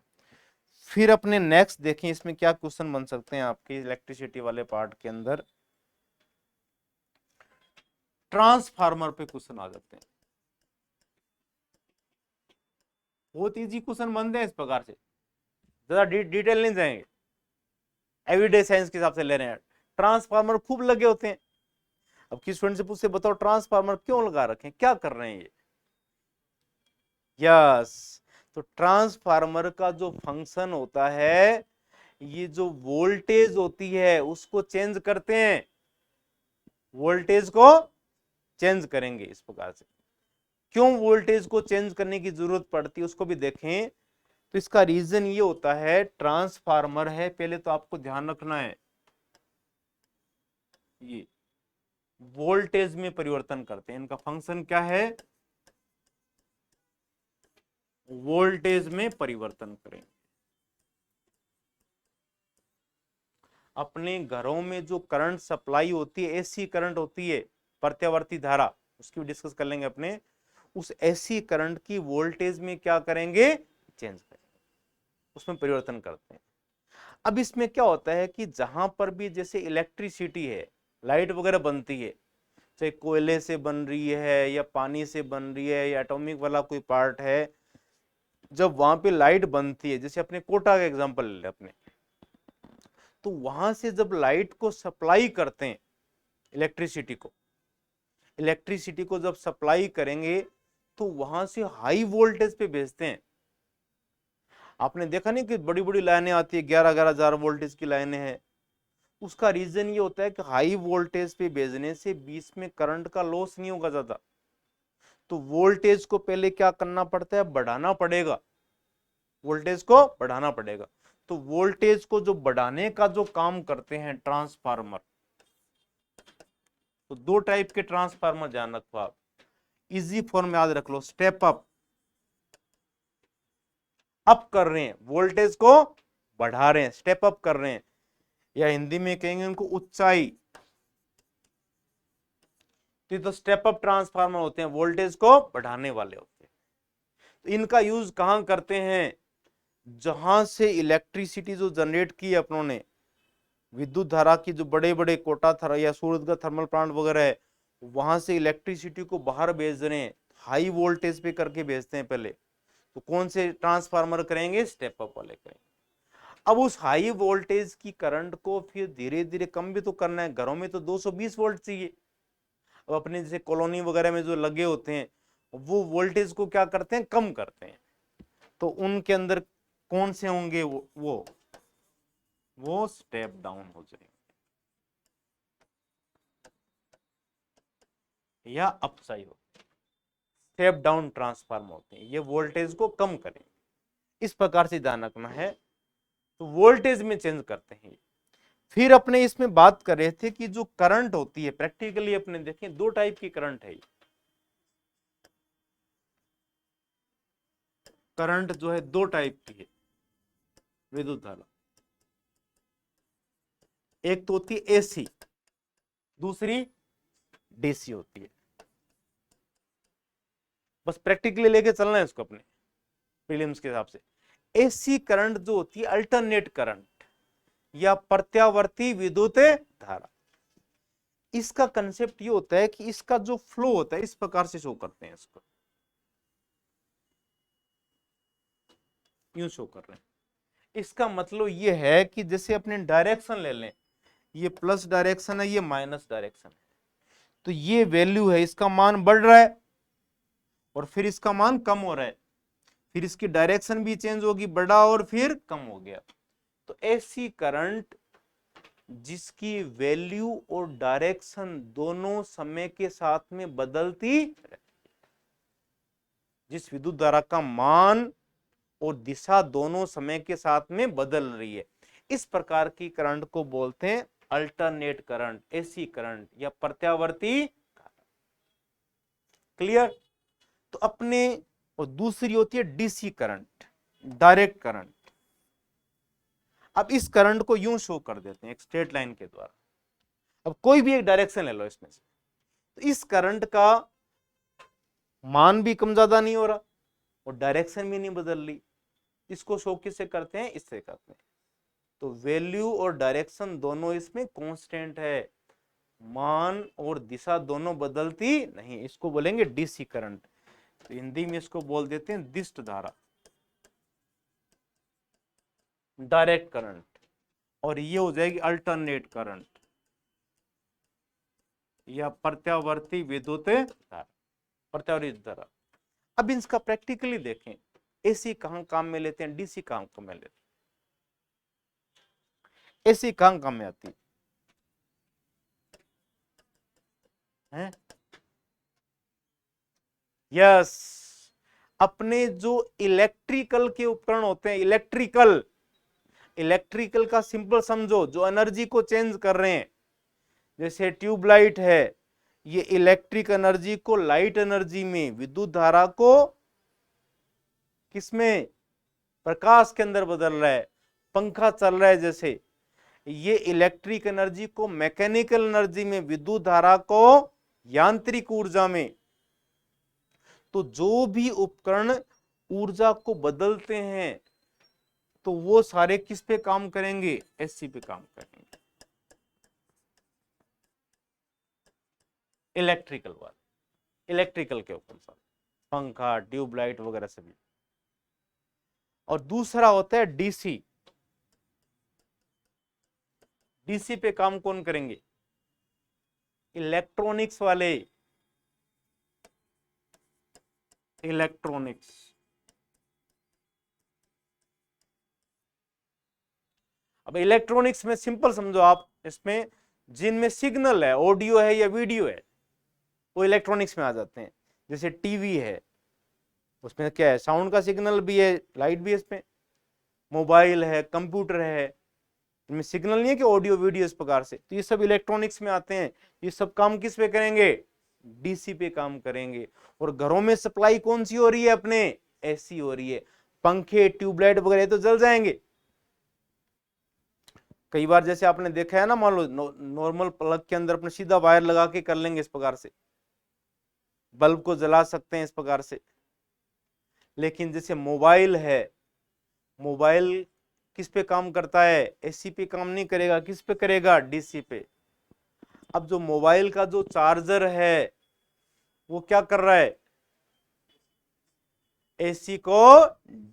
फिर अपने नेक्स्ट देखें इसमें क्या क्वेश्चन बन सकते हैं आपके इलेक्ट्रिसिटी वाले पार्ट के अंदर। ट्रांसफार्मर पे क्वेश्चन आ जाते हैं, बहुत इजी क्वेश्चन बनते हैं इस प्रकार से, ज्यादा डिटेल नहीं जाएंगे, एवरीडे साइंस के हिसाब से ले रहे हैं। ट्रांसफार्मर खूब लगे होते हैं। अब किस स्टूडेंट से पूछते बताओ ट्रांसफार्मर क्यों लगा रखे हैं, क्या कर रहे हैं ये? यस, तो ट्रांसफार्मर का जो फंक्शन होता है, ये जो वोल्टेज होती है उसको चेंज करते हैं, वोल्टेज को चेंज करेंगे इस प्रकार से। क्यों वोल्टेज को चेंज करने की जरूरत पड़ती है उसको भी देखें। तो इसका रीजन ये होता है, ट्रांसफार्मर है, पहले तो आपको ध्यान रखना है, ये वोल्टेज में परिवर्तन करते हैं, इनका फंक्शन क्या है, वोल्टेज में परिवर्तन करें। अपने घरों में जो करंट सप्लाई होती है, एसी करंट होती है, प्रत्यावर्ती धारा, उसकी भी डिस्कस कर लेंगे अपने। उस एसी करंट की वोल्टेज में क्या करेंगे, चेंज करेंगे, उसमें परिवर्तन करते हैं। अब इसमें क्या होता है कि जहां पर भी जैसे इलेक्ट्रिसिटी है, लाइट वगैरह बनती है, चाहे कोयले से बन रही है या पानी से बन रही है या एटॉमिक वाला कोई पार्ट है, जब वहां पे लाइट बनती है, जैसे अपने कोटा का एग्जांपल ले अपने, तो वहां से जब लाइट को सप्लाई करते हैं, इलेक्ट्रिसिटी को जब सप्लाई करेंगे तो वहां से हाई वोल्टेज पे भेजते हैं। आपने देखा नहीं कि बड़ी बड़ी लाइनें आती है, 11,000 वोल्टेज की लाइनें हैं। उसका रीजन ये होता है कि हाई वोल्टेज पे भेजने से बीच में करंट का लॉस नहीं होगा ज्यादा, तो वोल्टेज को पहले क्या करना पड़ता है, बढ़ाना पड़ेगा, वोल्टेज को बढ़ाना पड़ेगा। तो वोल्टेज को जो बढ़ाने का जो काम करते हैं ट्रांसफार्मर, तो दो टाइप के ट्रांसफार्मर ध्यान रखो आप, इजी फॉर्म याद रख लो, स्टेप अप कर रहे हैं, वोल्टेज को बढ़ा रहे हैं, स्टेप अप कर रहे हैं, या हिंदी में कहेंगे उनको ऊंचाई। तो स्टेप अप ट्रांसफार्मर होते हैं, वोल्टेज को बढ़ाने वाले होते हैं। तो इनका यूज कहां करते हैं, जहां से इलेक्ट्रिसिटी जो जनरेट की है अपनों ने, विद्युत धारा की, जो बड़े बड़े कोटा थर या सूरत का थर्मल प्लांट वगैरह है, वहां से इलेक्ट्रिसिटी को बाहर भेज रहे हैं, हाई वोल्टेज पे करके भेजते हैं पहले। तो कौन से ट्रांसफार्मर करेंगे? स्टेप अप वाले करेंगे। अब उस हाई वोल्टेज की करंट को फिर धीरे धीरे कम भी तो करना है। घरों में तो 220 वोल्ट चाहिए। अब अपने जैसे कॉलोनी वगैरह में जो लगे होते हैं, वो वोल्टेज को क्या करते हैं? कम करते हैं। तो उनके अंदर कौन से होंगे? वो स्टेप डाउन हो जाएंगे या अपसाइड हो। स्टेप डाउन ट्रांसफार्मर होते हैं, ये वोल्टेज को कम करेंगे। इस प्रकार से ध्यान रखना है। तो वोल्टेज में चेंज करते हैं। फिर अपने इसमें बात कर रहे थे कि जो करंट होती है, प्रैक्टिकली अपने देखें दो टाइप की करंट है। करंट जो है दो टाइप की है विद्युत धारा। एक तो होती है एसी, दूसरी डीसी होती है। बस प्रैक्टिकली लेके चलना है इसको अपने प्रीलिम्स के हिसाब से। एसी करंट जो होती है अल्टरनेट करंट या प्रत्यावर्ती विद्युत धारा, इसका कंसेप्ट ये होता है कि इसका जो फ्लो होता है इस प्रकार से शो करते हैं, इसको यूं शो कर रहे हैं। इसका मतलब ये है कि जैसे अपने डायरेक्शन ले लें, ये प्लस डायरेक्शन है, ये माइनस डायरेक्शन है, तो ये वैल्यू है, इसका मान बढ़ रहा है और फिर इसका मान कम हो रहा है, फिर इसकी डायरेक्शन भी चेंज होगी, बढ़ा और फिर कम हो गया। तो ऐसी करंट जिसकी वैल्यू और डायरेक्शन दोनों समय के साथ में बदलती, जिस विद्युत धारा का मान और दिशा दोनों समय के साथ में बदल रही है, इस प्रकार की करंट को बोलते हैं अल्टरनेट करंट, एसी करंट या प्रत्यावर्ती। क्लियर? तो अपने, और दूसरी होती है डीसी करंट, डायरेक्ट करंट। अब इस करंट को यूं शो कर देते हैं एक स्ट्रेट लाइन के द्वारा। अब कोई भी एक डायरेक्शन ले लो इसमें से, तो इस करंट का मान भी कम ज्यादा नहीं हो रहा और डायरेक्शन भी नहीं बदल रही। इसको शो किससे करते हैं? इससे करते हैं। तो वैल्यू और डायरेक्शन दोनों इसमें कांस्टेंट है, मान और दिशा दोनों बदलती नहीं। इसको बोलेंगे डीसी करंट। तो हिंदी में इसको बोल देते हैं दिष्ट धारा, डायरेक्ट करंट। और ये हो जाएगी अल्टरनेट करंट या प्रत्यावर्ती विद्युत धारा, प्रत्यावर्ती धारा। अब इसका प्रैक्टिकली देखें, एसी कहां काम में लेते हैं, डीसी कहां काम में लेते हैं? एसी कहां काम में आती है? यस, अपने जो इलेक्ट्रिकल के उपकरण होते हैं, इलेक्ट्रिकल का सिंपल समझो, जो एनर्जी को चेंज कर रहे हैं, जैसे ट्यूबलाइट है, ये इलेक्ट्रिक एनर्जी को लाइट एनर्जी में, विद्युत धारा को किसमें? प्रकाश के अंदर बदल रहा है। पंखा चल रहा है जैसे, ये इलेक्ट्रिक एनर्जी को मैकेनिकल एनर्जी में, विद्युत धारा को यांत्रिक ऊर्जा में। तो जो भी उपकरण ऊर्जा को बदलते हैं, तो वो सारे किस पे काम करेंगे? एसी पे काम करेंगे, इलेक्ट्रिकल वाले, इलेक्ट्रिकल के ऊपर सब, पंखा, ट्यूबलाइट वगैरह सभी। और दूसरा होता है डीसी। डीसी पे काम कौन करेंगे? इलेक्ट्रॉनिक्स वाले, इलेक्ट्रॉनिक्स। अब इलेक्ट्रॉनिक्स में सिंपल समझो आप, इसमें जिनमें सिग्नल है, ऑडियो है या वीडियो है, वो इलेक्ट्रॉनिक्स में आ जाते हैं। जैसे टीवी है, उसमें क्या है? साउंड का सिग्नल भी है, लाइट भी है इसमें। मोबाइल है, कंप्यूटर है, इनमें सिग्नल नहीं है कि ऑडियो वीडियो इस प्रकार से। तो ये सब इलेक्ट्रॉनिक्स में आते हैं। ये सब काम किस पे करेंगे? डीसी पे काम करेंगे। और घरों में सप्लाई कौन सी हो रही है? अपने एसी हो रही है। पंखे, ट्यूबलाइट वगैरह तो जल जाएंगे। कई बार जैसे आपने देखा है ना, मान लो नॉर्मल प्लग के अंदर अपने सीधा वायर लगा के कर लेंगे इस प्रकार से, बल्ब को जला सकते हैं इस प्रकार से। लेकिन जैसे मोबाइल है, मोबाइल किस पे काम करता है? एसी पे काम नहीं करेगा, किस पे करेगा? डीसी पे। अब जो मोबाइल का जो चार्जर है वो क्या कर रहा है? एसी को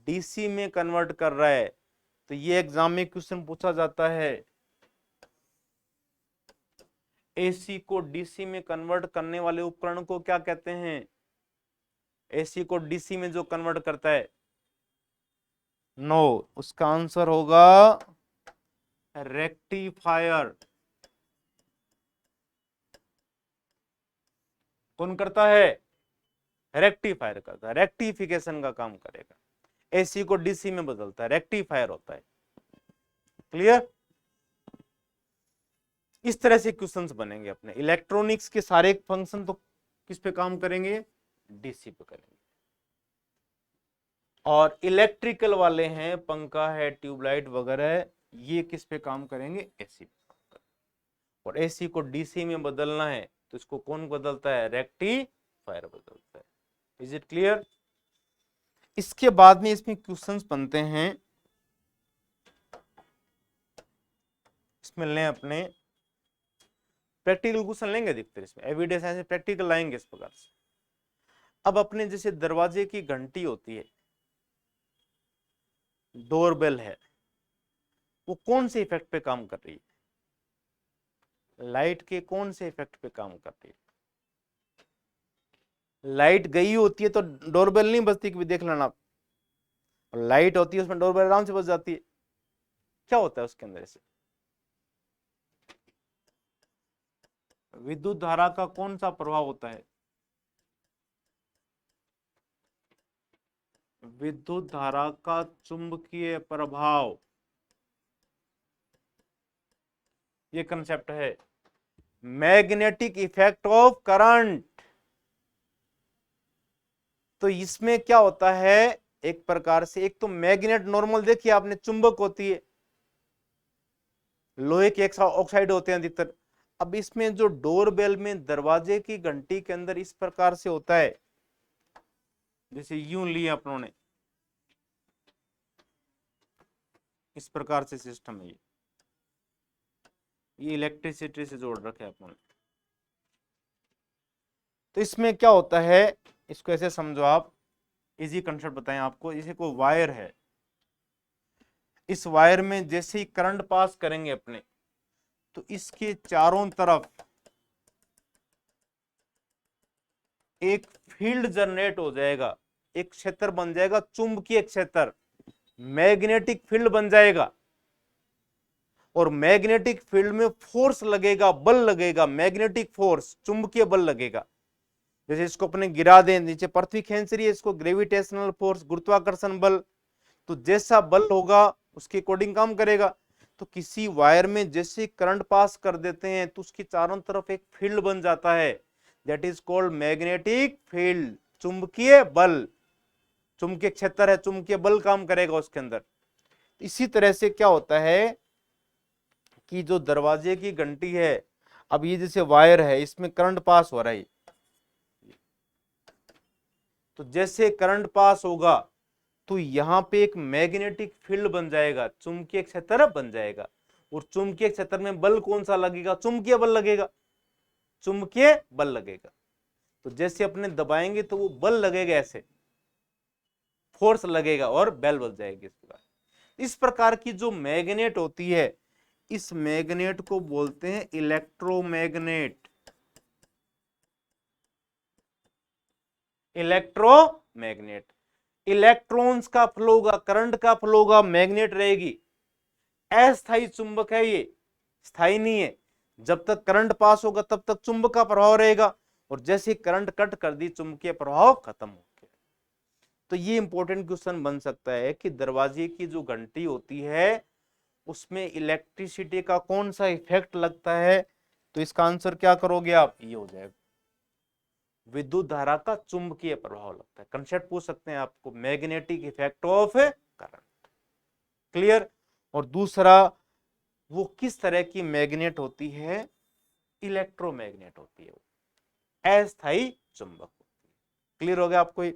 डीसी में कन्वर्ट कर रहा है। तो ये एग्जाम में क्वेश्चन पूछा जाता है, एसी को डीसी में कन्वर्ट करने वाले उपकरण को क्या कहते हैं? एसी को डीसी में जो कन्वर्ट करता है। नो, उसका आंसर होगा रेक्टिफायर। कौन करता है? रेक्टिफायर करता है, रेक्टिफिकेशन का काम करेगा। एसी को डीसी में बदलता है, रेक्टिफायर होता है। क्लियर? इस तरह से क्वेश्चंस बनेंगे अपने। इलेक्ट्रॉनिक्स के सारे फंक्शन तो किस पे काम करेंगे? डीसी पे करेंगे। और इलेक्ट्रिकल वाले हैं, पंखा है, ट्यूबलाइट वगैरह, ये किस पे काम करेंगे? एसी पे। और एसी को डीसी में बदलना है तो इसको कौन बदलता है? रेक्टिफायर बदलता है। Is it clear? इसके बाद में इसमें क्वेश्चंस बनते हैं, इसमें लें अपने प्रैक्टिकल क्वेश्चन लेंगे अधिकतर इसमें, एवरीडे साइंस में प्रैक्टिकल लाएंगे इस प्रकार से। अब अपने जैसे दरवाजे की घंटी होती है, डोरबेल है, वो कौन से इफेक्ट पे काम कर रही है? लाइट के कौन से इफेक्ट पे काम कर रही है? लाइट गई होती है तो डोरबेल नहीं बजती, कभी देख लेना आप। लाइट होती है उसमें डोरबेल आराम से बज जाती है। क्या होता है उसके अंदर से? विद्युत धारा का कौन सा प्रभाव होता है? विद्युत धारा का चुंबकीय प्रभाव, ये कंसेप्ट है। Magnetic effect of current. तो इसमें क्या होता है, एक प्रकार से, एक तो मैग्नेट नॉर्मल देखिए आपने, चुंबक होती है, लोहे के ऑक्साइड होते हैं अधिकतर। अब इसमें जो डोरबेल में, दरवाजे की घंटी के अंदर इस प्रकार से होता है, जैसे यूं लिया अपनों ने, इस प्रकार से सिस्टम है ये इलेक्ट्रिसिटी से जोड़ रखे अपनों ने। तो इसमें क्या होता है, इसको ऐसे समझो आप, इजी कंसेप्ट बताएं आपको। इसे कोई वायर है, इस वायर में जैसे ही करंट पास करेंगे अपने, तो इसके चारों तरफ एक फील्ड जनरेट हो जाएगा, एक क्षेत्र बन जाएगा, चुंबकीय क्षेत्र, मैग्नेटिक फील्ड बन जाएगा। और मैग्नेटिक फील्ड में फोर्स लगेगा, बल लगेगा, मैग्नेटिक फोर्स, चुंबकीय बल लगेगा। जैसे इसको अपने गिरा दें, नीचे पृथ्वी खींच रही है इसको, ग्रेविटेशनल फोर्स, गुरुत्वाकर्षण बल, तो जैसा बल होगा उसके अकॉर्डिंग काम करेगा। तो किसी वायर में जैसे करंट पास कर देते हैं तो उसकी चारों तरफ एक फील्ड बन जाता है, that is called magnetic field, चुंबकीय बल। चुंबकीय क्षेत्र है, चुंबकीय बल काम करेगा उसके अंदर। इसी तरह से क्या होता है कि जो दरवाजे की घंटी है, अब ये जैसे वायर है, इसमें करंट पास हो रहा है, तो जैसे करंट पास होगा तो यहां पे एक मैग्नेटिक फील्ड बन जाएगा, चुंबकीय क्षेत्र बन जाएगा। और चुंबकीय क्षेत्र में बल कौन सा लगेगा? चुंबकीय बल लगेगा, चुंबकीय बल लगेगा। तो जैसे अपने दबाएंगे तो वो बल लगेगा, ऐसे फोर्स लगेगा और बेल बज जाएगी। इस प्रकार की जो मैग्नेट होती है, इस मैग्नेट को बोलते हैं इलेक्ट्रोमैग्नेट। इलेक्ट्रोमैग्नेट, इलेक्ट्रॉन्स का फ्लो होगा, करंट का फ्लो होगा, मैग्नेट रहेगी। अस्थायी चुंबक है ये, स्थायी नहीं है। जब तक करंट पास होगा तब तक चुंबक का प्रभाव रहेगा, और जैसे करंट कट कर दी, चुंबकीय प्रभाव खत्म हो गया। तो ये इंपॉर्टेंट क्वेश्चन बन सकता है कि दरवाजे की जो घंटी होती है उसमें इलेक्ट्रिसिटी का कौन सा इफेक्ट लगता है? तो इसका आंसर क्या करोगे आप? ये हो जाएगा, विद्युत धारा का चुंबकीय प्रभाव लगता है। कंसेप्ट पूछ सकते हैं आपको, magnetic effect of current. Clear? और दूसरा, वो किस तरह की मैग्नेट होती है? इलेक्ट्रोमैग्नेट होती है, वो अस्थायी चुंबक होती है। क्लियर हो गया आपको?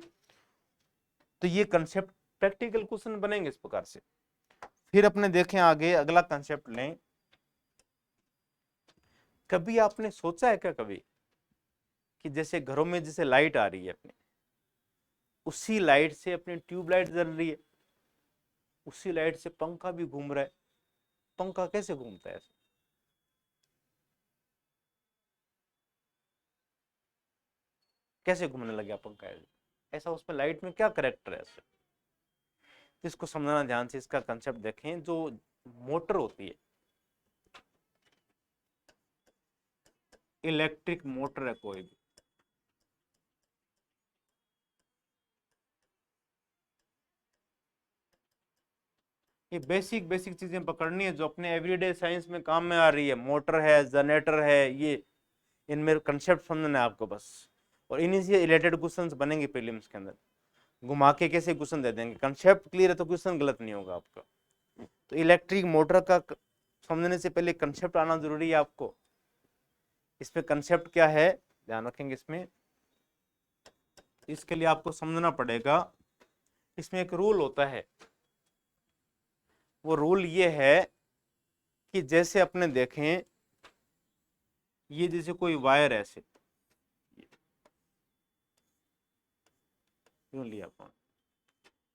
तो ये कंसेप्ट प्रैक्टिकल क्वेश्चन बनेंगे इस प्रकार से। फिर अपने देखें आगे, अगला कंसेप्ट लें। कभी आपने सोचा है क्या कभी कि जैसे घरों में जैसे लाइट आ रही है अपने, उसी लाइट से अपनी ट्यूबलाइट जल रही है, उसी लाइट से पंखा भी घूम रहा है। पंखा कैसे घूमता है? कैसे घूमने लगे पंखा? ऐसा उसमें लाइट में क्या करेक्टर है ऐसे? इसको समझना ध्यान से, इसका कंसेप्ट देखें। जो मोटर होती है, इलेक्ट्रिक मोटर है कोई भी, ये बेसिक बेसिक चीजें पकड़नी है जो अपने एवरीडे साइंस में काम में आ रही है। मोटर है, जनरेटर है, ये इनमें कंसेप्ट समझना है आपको बस। और इन्हीं से रिलेटेड क्वेश्चंस बनेंगे प्रीलिम्स के अंदर। घुमा के कैसे क्वेश्चन दे देंगे, कंसेप्ट क्लियर है तो क्वेश्चन गलत नहीं होगा आपका। तो इलेक्ट्रिक मोटर का समझने से पहले कंसेप्ट आना जरूरी है आपको। इसमें कंसेप्ट क्या है ध्यान रखेंगे इसमें। इसके लिए आपको समझना पड़ेगा, इसमें एक रूल होता है। वो रूल ये है कि जैसे अपने देखें, ये जैसे कोई वायर ऐसे क्यों लिया अपन,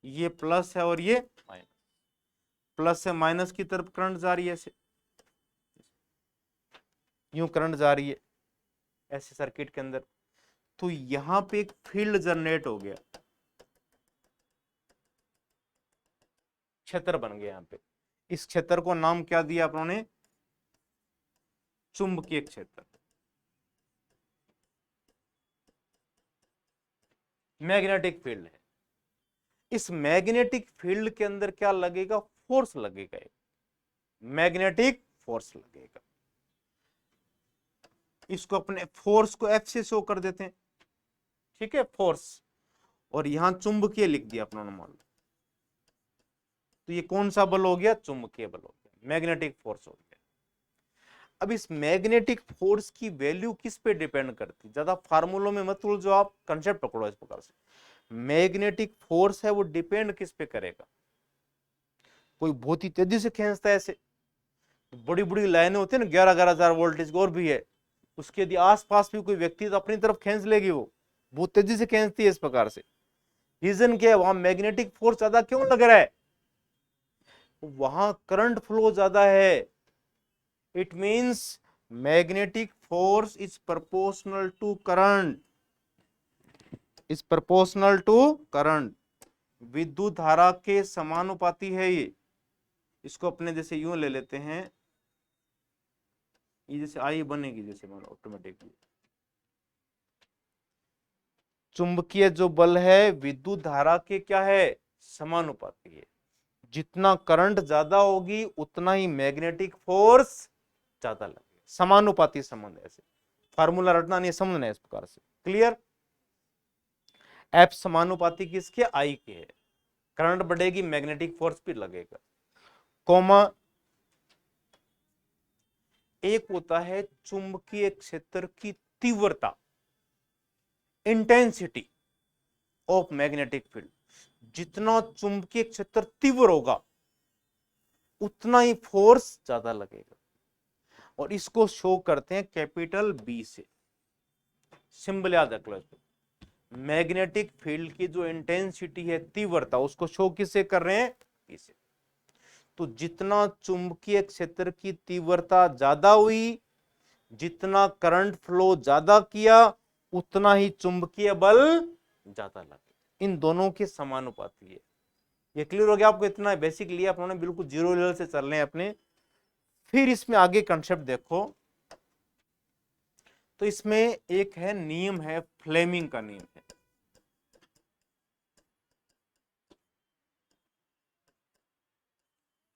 ये प्लस है और ये माइनस, प्लस से माइनस की तरफ करंट जा रही है, ऐसे यूं करंट जा रही है ऐसे सर्किट के अंदर। तो यहां पे एक फील्ड जनरेट हो गया, क्षेत्र बन गया। यहां पे इस क्षेत्र को नाम क्या दिया अपनों ने? चुंबकीय क्षेत्र, मैग्नेटिक फील्ड है। इस मैग्नेटिक फील्ड के अंदर क्या लगेगा? फोर्स लगेगा, मैग्नेटिक फोर्स लगेगा। इसको अपने फोर्स को एफ से शो कर देते हैं, ठीक है, फोर्स। और यहां चुंबकीय लिख दिया अपना, मान लो। तो ये कौन सा बल हो गया? चुंबकीय बल हो गया, मैग्नेटिक फोर्स हो गया। अब इस मैग्नेटिक फोर्स की वैल्यू किस पे डिपेंड करती है? ज्यादा फार्मूलों में मत उलझो, आप कंसेप्ट पकड़ो इस प्रकार से। मैग्नेटिक फोर्स है वो डिपेंड किस पे करेगा? कोई बहुत ही तेजी से खींचता है ऐसे, बड़ी बड़ी लाइनें होती है ना, 11,000 वोल्टेज और भी है, उसके यदि आसपास भी कोई व्यक्ति तो अपनी तरफ खींच लेगी, वो बहुत तेजी से खींचती है इस प्रकार से। रीजन क्या है? वहां मैग्नेटिक फोर्स ज्यादा क्यों लग रहा है? वहां करंट फ्लो ज्यादा है। It means magnetic force is proportional to current, is proportional to current, विद्युत धारा के समानुपाती है ये। इसको अपने जैसे यूं ले लेते हैं, ये जैसे आई बनेगी जैसे मान ऑटोमेटिकली। चुंबकीय जो बल है विद्युत धारा के क्या है? समानुपाती है। जितना करंट ज्यादा होगी उतना ही मैग्नेटिक फोर्स ज्यादा लगेगा, समानुपाती संबंध। ऐसे फार्मूला रटना नहीं, समझना है इस प्रकार से। क्लियर? एफ समानुपाती किसके? आई के है। करंट बढ़ेगी, मैग्नेटिक फोर्स भी लगेगा। कोमा एक होता है चुंबकीय क्षेत्र की तीव्रता, इंटेंसिटी ऑफ मैग्नेटिक फील्ड। जितना चुंबकीय क्षेत्र तीव्र होगा उतना ही फोर्स ज्यादा लगेगा। और इसको शो करते हैं कैपिटल बी से, सिंबल याद रख लो। मैग्नेटिक फील्ड की जो इंटेंसिटी है, तीव्रता, उसको शो किससे कर रहे हैं? बी से। तो जितना चुंबकीय क्षेत्र की तीव्रता ज्यादा हुई, जितना करंट फ्लो ज्यादा किया, उतना ही चुंबकीय बल ज्यादा लगे। इन दोनों के समानुपाती है। ये क्लियर हो गया आपको? इतना बेसिक लिया अपने, बिल्कुल जीरो लेवल से चल रहे हैं अपने। फिर इसमें आगे कंसेप्ट देखो, तो इसमें एक है नियम है, फ्लेमिंग का नियम है।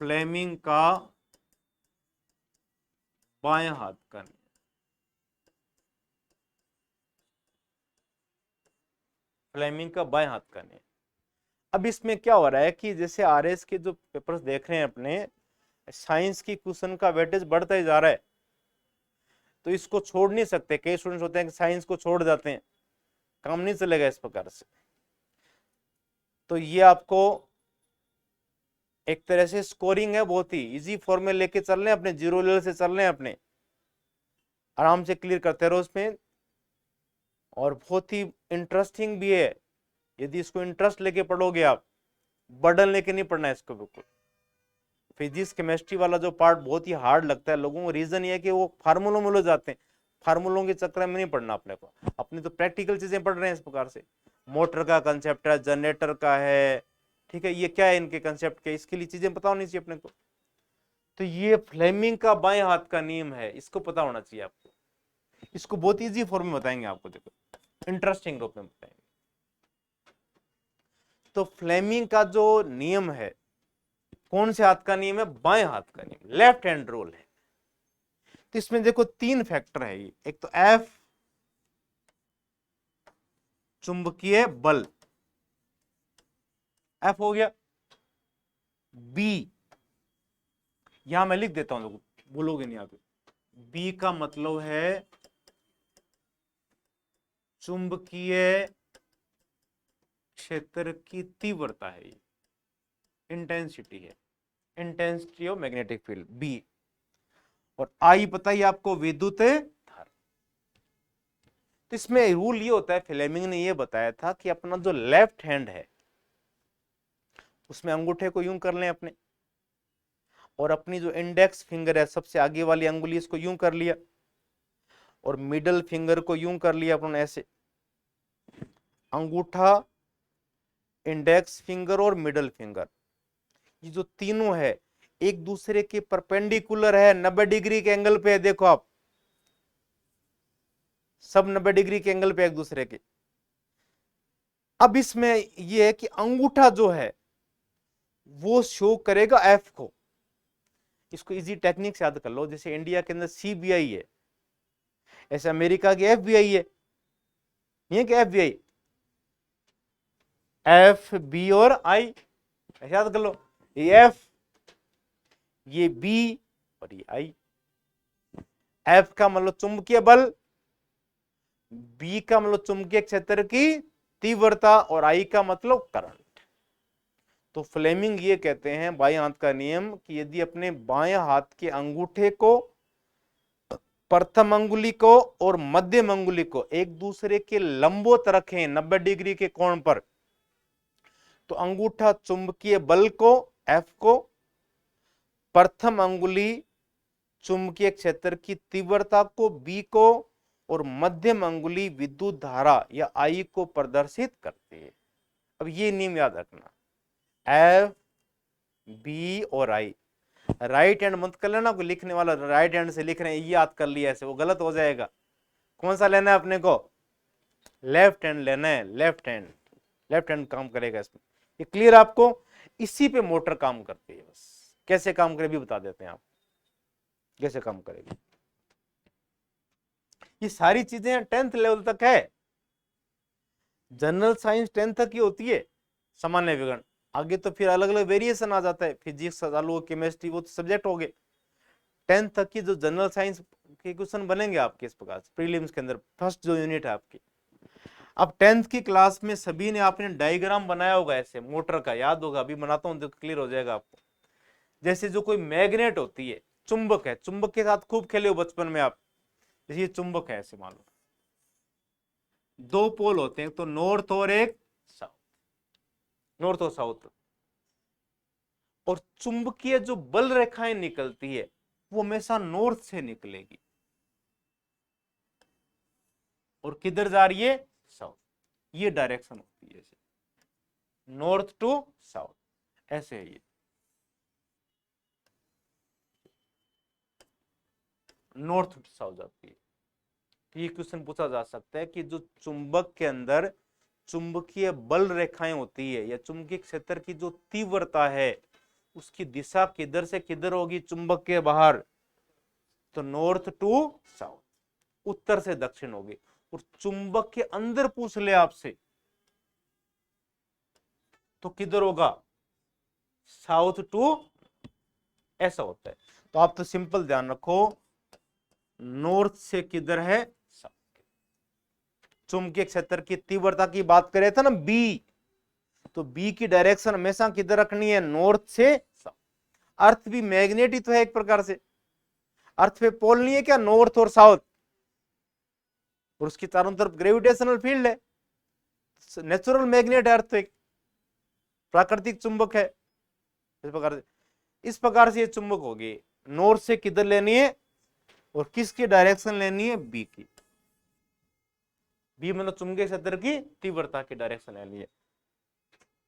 फ्लेमिंग का बाएं हाथ का नियम, फ्लेमिंग का बाएं हाथ का नियम। अब इसमें क्या हो रहा है कि जैसे आरएस के जो पेपर्स देख रहे हैं अपने, साइंस की क्वेश्चन का वेटेज बढ़ता ही जा रहा है, तो इसको छोड़ नहीं सकते। कई स्टूडेंट्स होते हैं कि साइंस को छोड़ जाते हैं, काम नहीं चलेगा इस प्रकार से। तो ये आपको एक तरह से स्कोरिंग है, बहुत ही इजी फॉर्म में लेके चल रहे हैं अपने, जीरो लेवल से चल रहे हैं अपने, आराम से क्लियर करते रहो उसमें। और बहुत ही इंटरेस्टिंग भी है, यदि इसको इंटरेस्ट लेके पढ़ोगे आप, बर्डन लेके नहीं पढ़ना है इसको बिल्कुल। फिजिक्स केमिस्ट्री वाला जो पार्ट बहुत ही हार्ड लगता है लोगों को, रीजन ये है कि वो फार्मूलों में उलझ जाते हैं, फार्मूलों के चक्कर में नहीं पढ़ना अपने को, अपनी तो प्रैक्टिकल चीजें पढ़ रहे हैं इस प्रकार से। मोटर का कंसेप्ट है, जनरेटर का है, ठीक है, ये क्या है इनके कंसेप्ट के, इसके लिए चीजें पता होनी चाहिए अपने को। तो ये फ्लेमिंग का बाएं हाथ का नियम है, इसको पता होना चाहिए आपको, इसको बहुत इजी फॉर्म में बताएंगे आपको, देखो इंटरेस्टिंग रूप में बताएंगे। तो फ्लेमिंग का जो नियम है, कौन से हाथ का नियम है, बाएं हाथ का नियम, लेफ्ट हैंड रूल है। तो इसमें देखो तीन फैक्टर है ये, एक तो एफ चुंबकीय बल, एफ हो गया, बी यहां मैं लिख देता हूं, लोग बोलोगे नहीं आगे, बी का मतलब है चुंबकीय क्षेत्र की तीव्रता है, ये इंटेंसिटी है, intensity of magnetic field B. और आई पता ही आपको, विद्युत धारा। तो इसमें रूल ये होता है, फ्लेमिंग ने ये बताया था कि अपना जो लेफ्ट हैंड है उसमें अंगूठे को यूं कर लें अपने, और अपनी जो इंडेक्स फिंगर है सबसे आगे वाली अंगुली, इसको यूं कर लिया, और मिडल फिंगर को यूं कर लिया अपन ऐसे, अंगूठा, इंडेक्स फिंगर और मिडल फिंगर, ये जो तीनों है एक दूसरे के परपेंडिकुलर है, 90 डिग्री के एंगल पे है, देखो आप सब 90 डिग्री के एंगल पे एक दूसरे के। अब इसमें यह है कि अंगूठा जो है वो शो करेगा एफ को, इसको इजी टेक्निक से याद कर लो, जैसे इंडिया के अंदर सीबीआई है, ऐसे अमेरिका की एफबीआई है, ये क्या एफबीआई, एफ बी और आई, ऐसे याद कर लो, ये एफ, ये बी और ये आई। एफ का मतलब चुंबकीय बल, बी का मतलब चुंबकीय क्षेत्र की तीव्रता, और आई का मतलब करंट। तो फ्लेमिंग ये कहते हैं बाएं हाथ का नियम कि यदि अपने बाएं हाथ के अंगूठे को, प्रथम अंगुली को और मध्यम अंगुली को एक दूसरे के लंबवत रखें 90 डिग्री के कोण पर, तो अंगूठा चुंबकीय बल को एफ को, प्रथम अंगुली चुंबकीय क्षेत्र की तीव्रता को बी को, और मध्यम अंगुली विद्युत धारा या आई को प्रदर्शित करती है। अब ये नियम याद रखना, एफ बी और आई, राइट हैंड मत कर लेना, कोई लिखने वाला राइट हैंड से लिख रहे हैं ये याद कर लिया ऐसे, वो गलत हो जाएगा। कौन सा लेना है अपने को, लेफ्ट हैंड लेना है, लेफ्ट हैंड, लेफ्ट हैंड काम करेगा इसमें, ये क्लियर आपको। इसी पे मोटर काम करती है, बस कैसे काम करे भी बता देते हैं आप, कैसे काम करेगी। ये सारी चीजें 10th लेवल तक है, जनरल साइंस 10th तक ही होती है, सामान्य विज्ञान, आगे तो फिर अलग अलग वेरिएशन आ जाता है, फिजिक्स चालू, केमिस्ट्री, वो तो सब्जेक्ट हो गए। 10th तक की जो जनरल साइंस के क्वेश्चन बनेंगे आपके इस प्रकार से प्रीलिम्स के अंदर, फर्स्ट जो यूनिट है आपकी। अब 10th की क्लास में सभी ने आपने डायग्राम बनाया होगा ऐसे मोटर का, याद होगा, अभी बनाता हूं तो क्लियर हो जाएगा आपको। जैसे जो कोई मैग्नेट होती है, चुंबक है, चुंबक के साथ खूब खेले हो बचपन में आप, जैसे ये चुंबक है ऐसे मान लो, दो पोल होते हैं, तो नॉर्थ और एक साउथ, नॉर्थ और साउथ, और चुंबकीय जो बल रेखाएं निकलती है वो हमेशा नॉर्थ से निकलेगी, और किधर जा रही है, साउथ, ये डायरेक्शन होती है, नॉर्थ टू साउथ, ऐसे है ये, नॉर्थ टू साउथ जाती है। ये क्वेश्चन पूछा जा सकता है कि जो चुंबक के अंदर चुंबकीय बल रेखाएं होती है या चुंबकीय क्षेत्र की जो तीव्रता है उसकी दिशा किधर से किधर होगी, चुंबक के बाहर, तो नॉर्थ टू साउथ, उत्तर से दक्षिण होगी। और चुंबक के अंदर पूछ ले आपसे तो किधर होगा, साउथ टू, ऐसा होता है। तो आप तो सिंपल ध्यान रखो, नॉर्थ से किधर है, साउथ। चुंबकीय क्षेत्र की तीव्रता की बात कर रहे थे ना बी, तो बी की डायरेक्शन हमेशा किधर रखनी है, नॉर्थ से अर्थ भी मैग्नेट ही तो है एक प्रकार से। अर्थ पे पोल नहीं है क्या, नॉर्थ और साउथ, और उसकी चारों तरफ ग्रेविटेशनल फील्ड है, नेचुरल मैग्नेट है अर्थ, तो एक प्राकृतिक चुंबक है। इस प्रकार से ये चुंबक होगी, नॉर्थ से किधर लेनी है और किसकी डायरेक्शन लेनी है, बी की। बी मतलब चुंबकीय क्षेत्र की तीव्रता की डायरेक्शन लेनी है,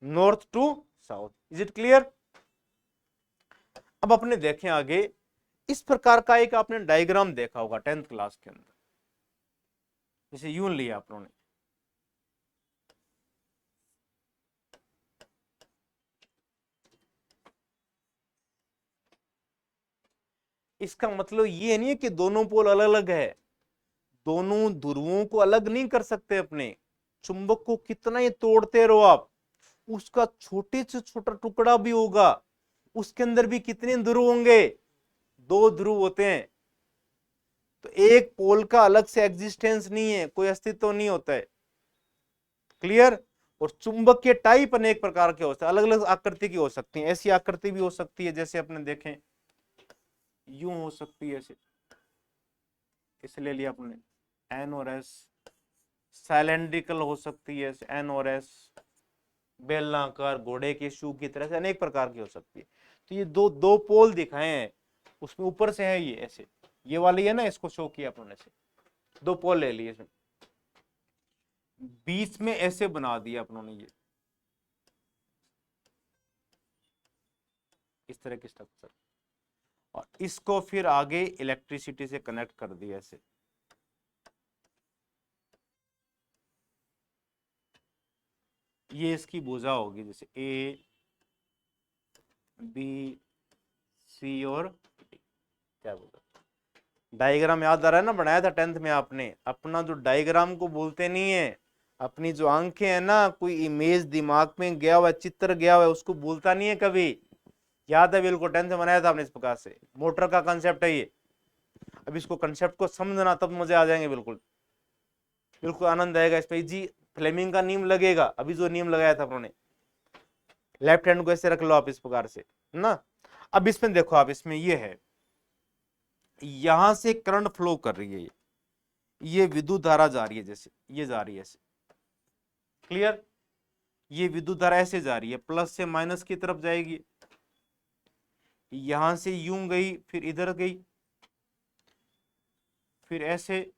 north to south. Is it clear? अब अपने देखें आगे, इस प्रकार का एक आपने डायग्राम देखा होगा 10th क्लास के अंदर, जैसे यूं लिया आप लोगों ने, इसका मतलब ये नहीं है कि दोनों पोल अलग अलग है, दोनों ध्रुवों को अलग नहीं कर सकते अपने। चुंबक को कितना ही तोड़ते रहो आप, उसका छोटे से छोटा टुकड़ा भी होगा, उसके अंदर भी कितने ध्रुव होंगे, 2 ध्रुव होते हैं। तो एक पोल का अलग से एग्जिस्टेंस नहीं है, कोई अस्तित्व नहीं होता है। क्लियर? और चुंबक के टाइप अनेक प्रकार के होते हैं, अलग अलग आकृति की हो सकती है। ऐसी आकृति भी हो सकती है जैसे अपने देखें, यूं हो सकती है ऐसे, इसे ले लिया अपने एन और एस। साइलेंड्रिकल हो सकती है एन और एस, बेलनाकार, घोड़े के शू की तरह से अनेक प्रकार की हो सकती है। तो ये दो दो पोल दिखाए हैं, उसमें ऊपर से है ये ऐसे, ये वाली है ना, इसको शो किया अपने से, 2 पोल ले लिए इसमें, बीच में ऐसे बना दिया अपनों ने ये इस तरह की स्ट्रक्चर, और इसको फिर आगे इलेक्ट्रिसिटी से कनेक्ट कर दिया ऐसे। ये इसकी भुजा होगी, जैसे ए बी सी और डी। क्या बोलते, डायग्राम याद आ रहा है ना, बनाया था 10th में आपने। अपना जो डायग्राम को बोलते नहीं है, अपनी जो आंखें है ना, कोई इमेज दिमाग में गया हुआ, चित्र गया हुआ है, उसको भूलता नहीं है कभी। याद है बिल्कुल, 10th में बनाया था आपने इस प्रकार से। मोटर का कंसेप्ट है ये। अब इसको कंसेप्ट को समझना, तब मजे आ जाएंगे, बिल्कुल बिल्कुल आनंद आएगा इस पे। जी फ्लेमिंग का नियम लगेगा, अभी जो नियम लगाया था उन्होंने, लेफ्ट हैंड को ऐसे रख लो आप इस प्रकार से ना। अब इसमें देखो आप, इसमें ये है, यहां से करंट फ्लो कर रही है, ये विद्युत धारा जा रही है, जैसे ये जा रही है ऐसे। क्लियर? ये विद्युत धारा ऐसे जा रही है, प्लस से माइनस की तरफ जाएगी, यहां से यूं गई, फिर इधर गई, फिर ऐसे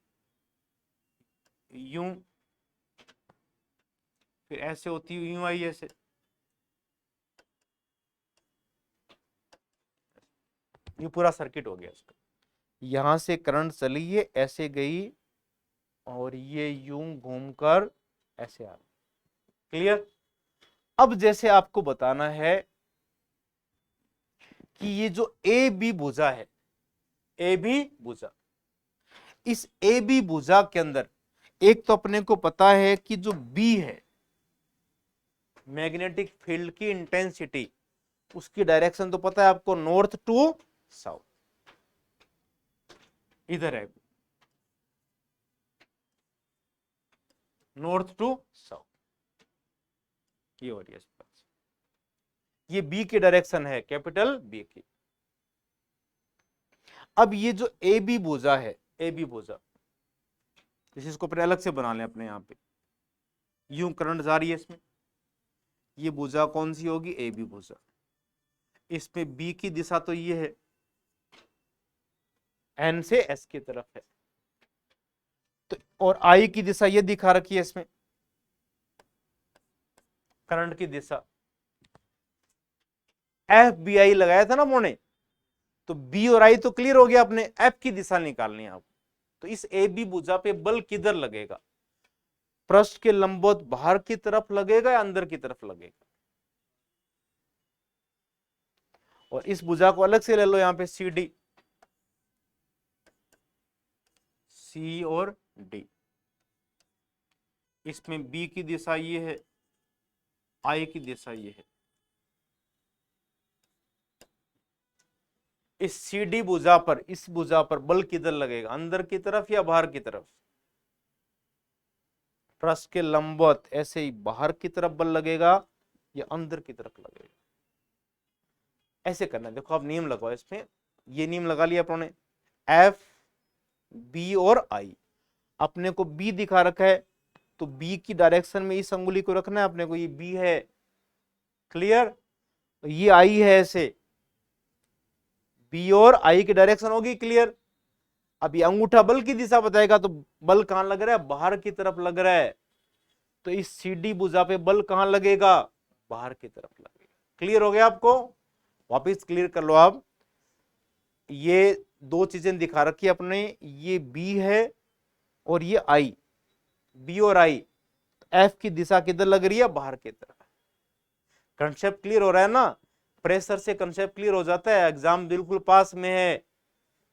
यूं, फिर ऐसे होती हुई यूं आई ऐसे। ये पूरा सर्किट हो गया इसका। यहां से करंट चली, ये ऐसे गई, और ये यूं घूमकर ऐसे आ गई। क्लियर? अब जैसे आपको बताना है कि ये जो ए बी भुजा है, ए बी भुजा, इस ए बी भुजा के अंदर एक तो अपने को पता है कि जो बी है, मैग्नेटिक फील्ड की इंटेंसिटी, उसकी डायरेक्शन तो पता है आपको, नॉर्थ टू साउथ, इधर है नॉर्थ टू साउथ, ये हो रही है। ये बी की डायरेक्शन है, कैपिटल बी की। अब ये जो ए बी भुजा है, ए बी भुजा, इसको अपने अलग से बना लें अपने यहां पे, यूं करंट जा रही है इसमें, ये भुजा कौन सी होगी, ए बी भुजा। इसमें बी की दिशा तो ये है, एन से एस की तरफ है, तो और आई की दिशा ये दिखा रखी है इसमें, करंट की दिशा। एफ बी आई लगाया था ना मोने, तो बी और आई तो क्लियर हो गया, अपने एफ की दिशा निकालनी है आप। तो इस ए बी भुजा पे बल किधर लगेगा, पृष्ठ के लंबवत बाहर की तरफ लगेगा या अंदर की तरफ लगेगा। और इस भुजा को अलग से ले लो, यहां पे सी डी, सी और डी। इसमें बी की दिशा ये है, आई की दिशा ये है। इस सी डी भुजा पर, इस भुजा पर बल किधर लगेगा, अंदर की तरफ या बाहर की तरफ, पृष्ठ के लंबवत ऐसे ही बाहर की तरफ बल लगेगा या अंदर की तरफ लगेगा। ऐसे करना है। देखो आप नियम लगाओ इसमें, ये नियम लगा लिया अपनों ने, एफ बी और आई। अपने को बी दिखा रखा है तो बी की डायरेक्शन में इस अंगुली को रखना है अपने को, ये बी है, क्लियर। ये आई है, ऐसे बी और आई की डायरेक्शन होगी, क्लियर। अब ये अंगूठा बल की दिशा बताएगा, तो बल कहां लग रहा है, बाहर की तरफ लग रहा है, तो इस सीडी भुजा पे बल कहां लगेगा, बाहर की तरफ लगेगा। क्लियर हो गया आपको, वापिस क्लियर कर लो आप। ये दो चीजें दिखा रखी है अपने, ये बी है और ये आई, बी और आई, एफ की दिशा किधर लग रही है, बाहर की तरफ। कंसेप्ट क्लियर हो रहा है ना, प्रेशर से कंसेप्ट क्लियर हो जाता है, एग्जाम बिल्कुल पास में है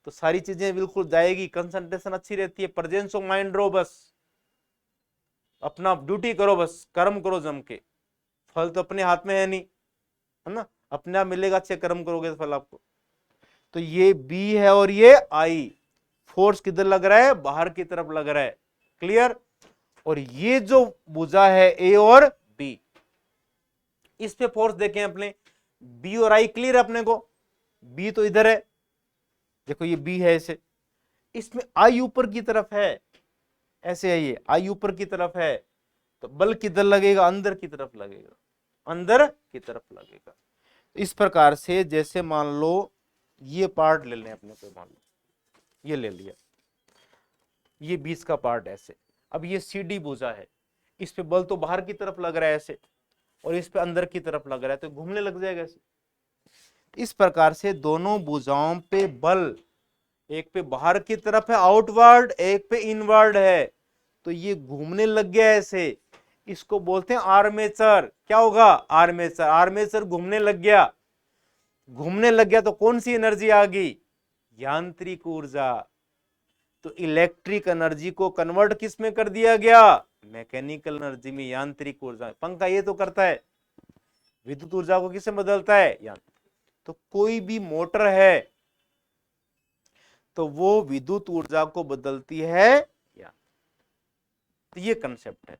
तो सारी चीजें बिल्कुल जाएगी, कंसंट्रेशन अच्छी रहती है, प्रेजेंस ऑफ माइंड रहो, बस अपना ड्यूटी करो, बस कर्म करो जम के, फल तो अपने हाथ में है नहीं, है ना, अपने आप मिलेगा, अच्छे कर्म करोगे तो फल आपको। तो ये बी है और ये आई, फोर्स किधर लग रहा है, बाहर की तरफ लग रहा है, क्लियर। और ये जो भुजा है ए और बी, इस पे फोर्स देखें अपने, बी और आई क्लियर अपने को, बी तो इधर है, देखो ये बी है ऐसे, इसमें आई ऊपर की तरफ है, ऐसे है, ये आई ऊपर की तरफ है, तो बल किधर लगेगा, अंदर की तरफ लगेगा, अंदर की तरफ लगेगा। इस प्रकार से जैसे मान लो ये पार्ट ले लें अपने को, मान लो ये ले लिया, ये 20 का पार्ट ऐसे, अब ये सीडी भुजा है, इस पे बल तो बाहर की तरफ लग रहा है ऐसे, और इस पे अंदर की तरफ लग रहा है, तो घूमने लग जाएगा ऐसे। इस प्रकार से दोनों भुजाओं पे बल, एक पे बाहर की तरफ है आउटवर्ड, एक पे इनवर्ड है, तो ये घूमने लग गया ऐसे, इसको बोलते हैं आर्मेचर। क्या होगा, आर्मेचर। आर्मेचर घूमने लग गया, घूमने लग गया तो कौन सी एनर्जी आ गई, यांत्रिक ऊर्जा। तो इलेक्ट्रिक एनर्जी को कन्वर्ट किस में कर दिया गया, मैकेनिकल एनर्जी में, यांत्रिक ऊर्जा। पंखा ये तो करता है, विद्युत ऊर्जा को किससे बदलता है, यांत्रिक। तो कोई भी मोटर है तो वो विद्युत ऊर्जा को बदलती है, या तो ये कंसेप्ट है।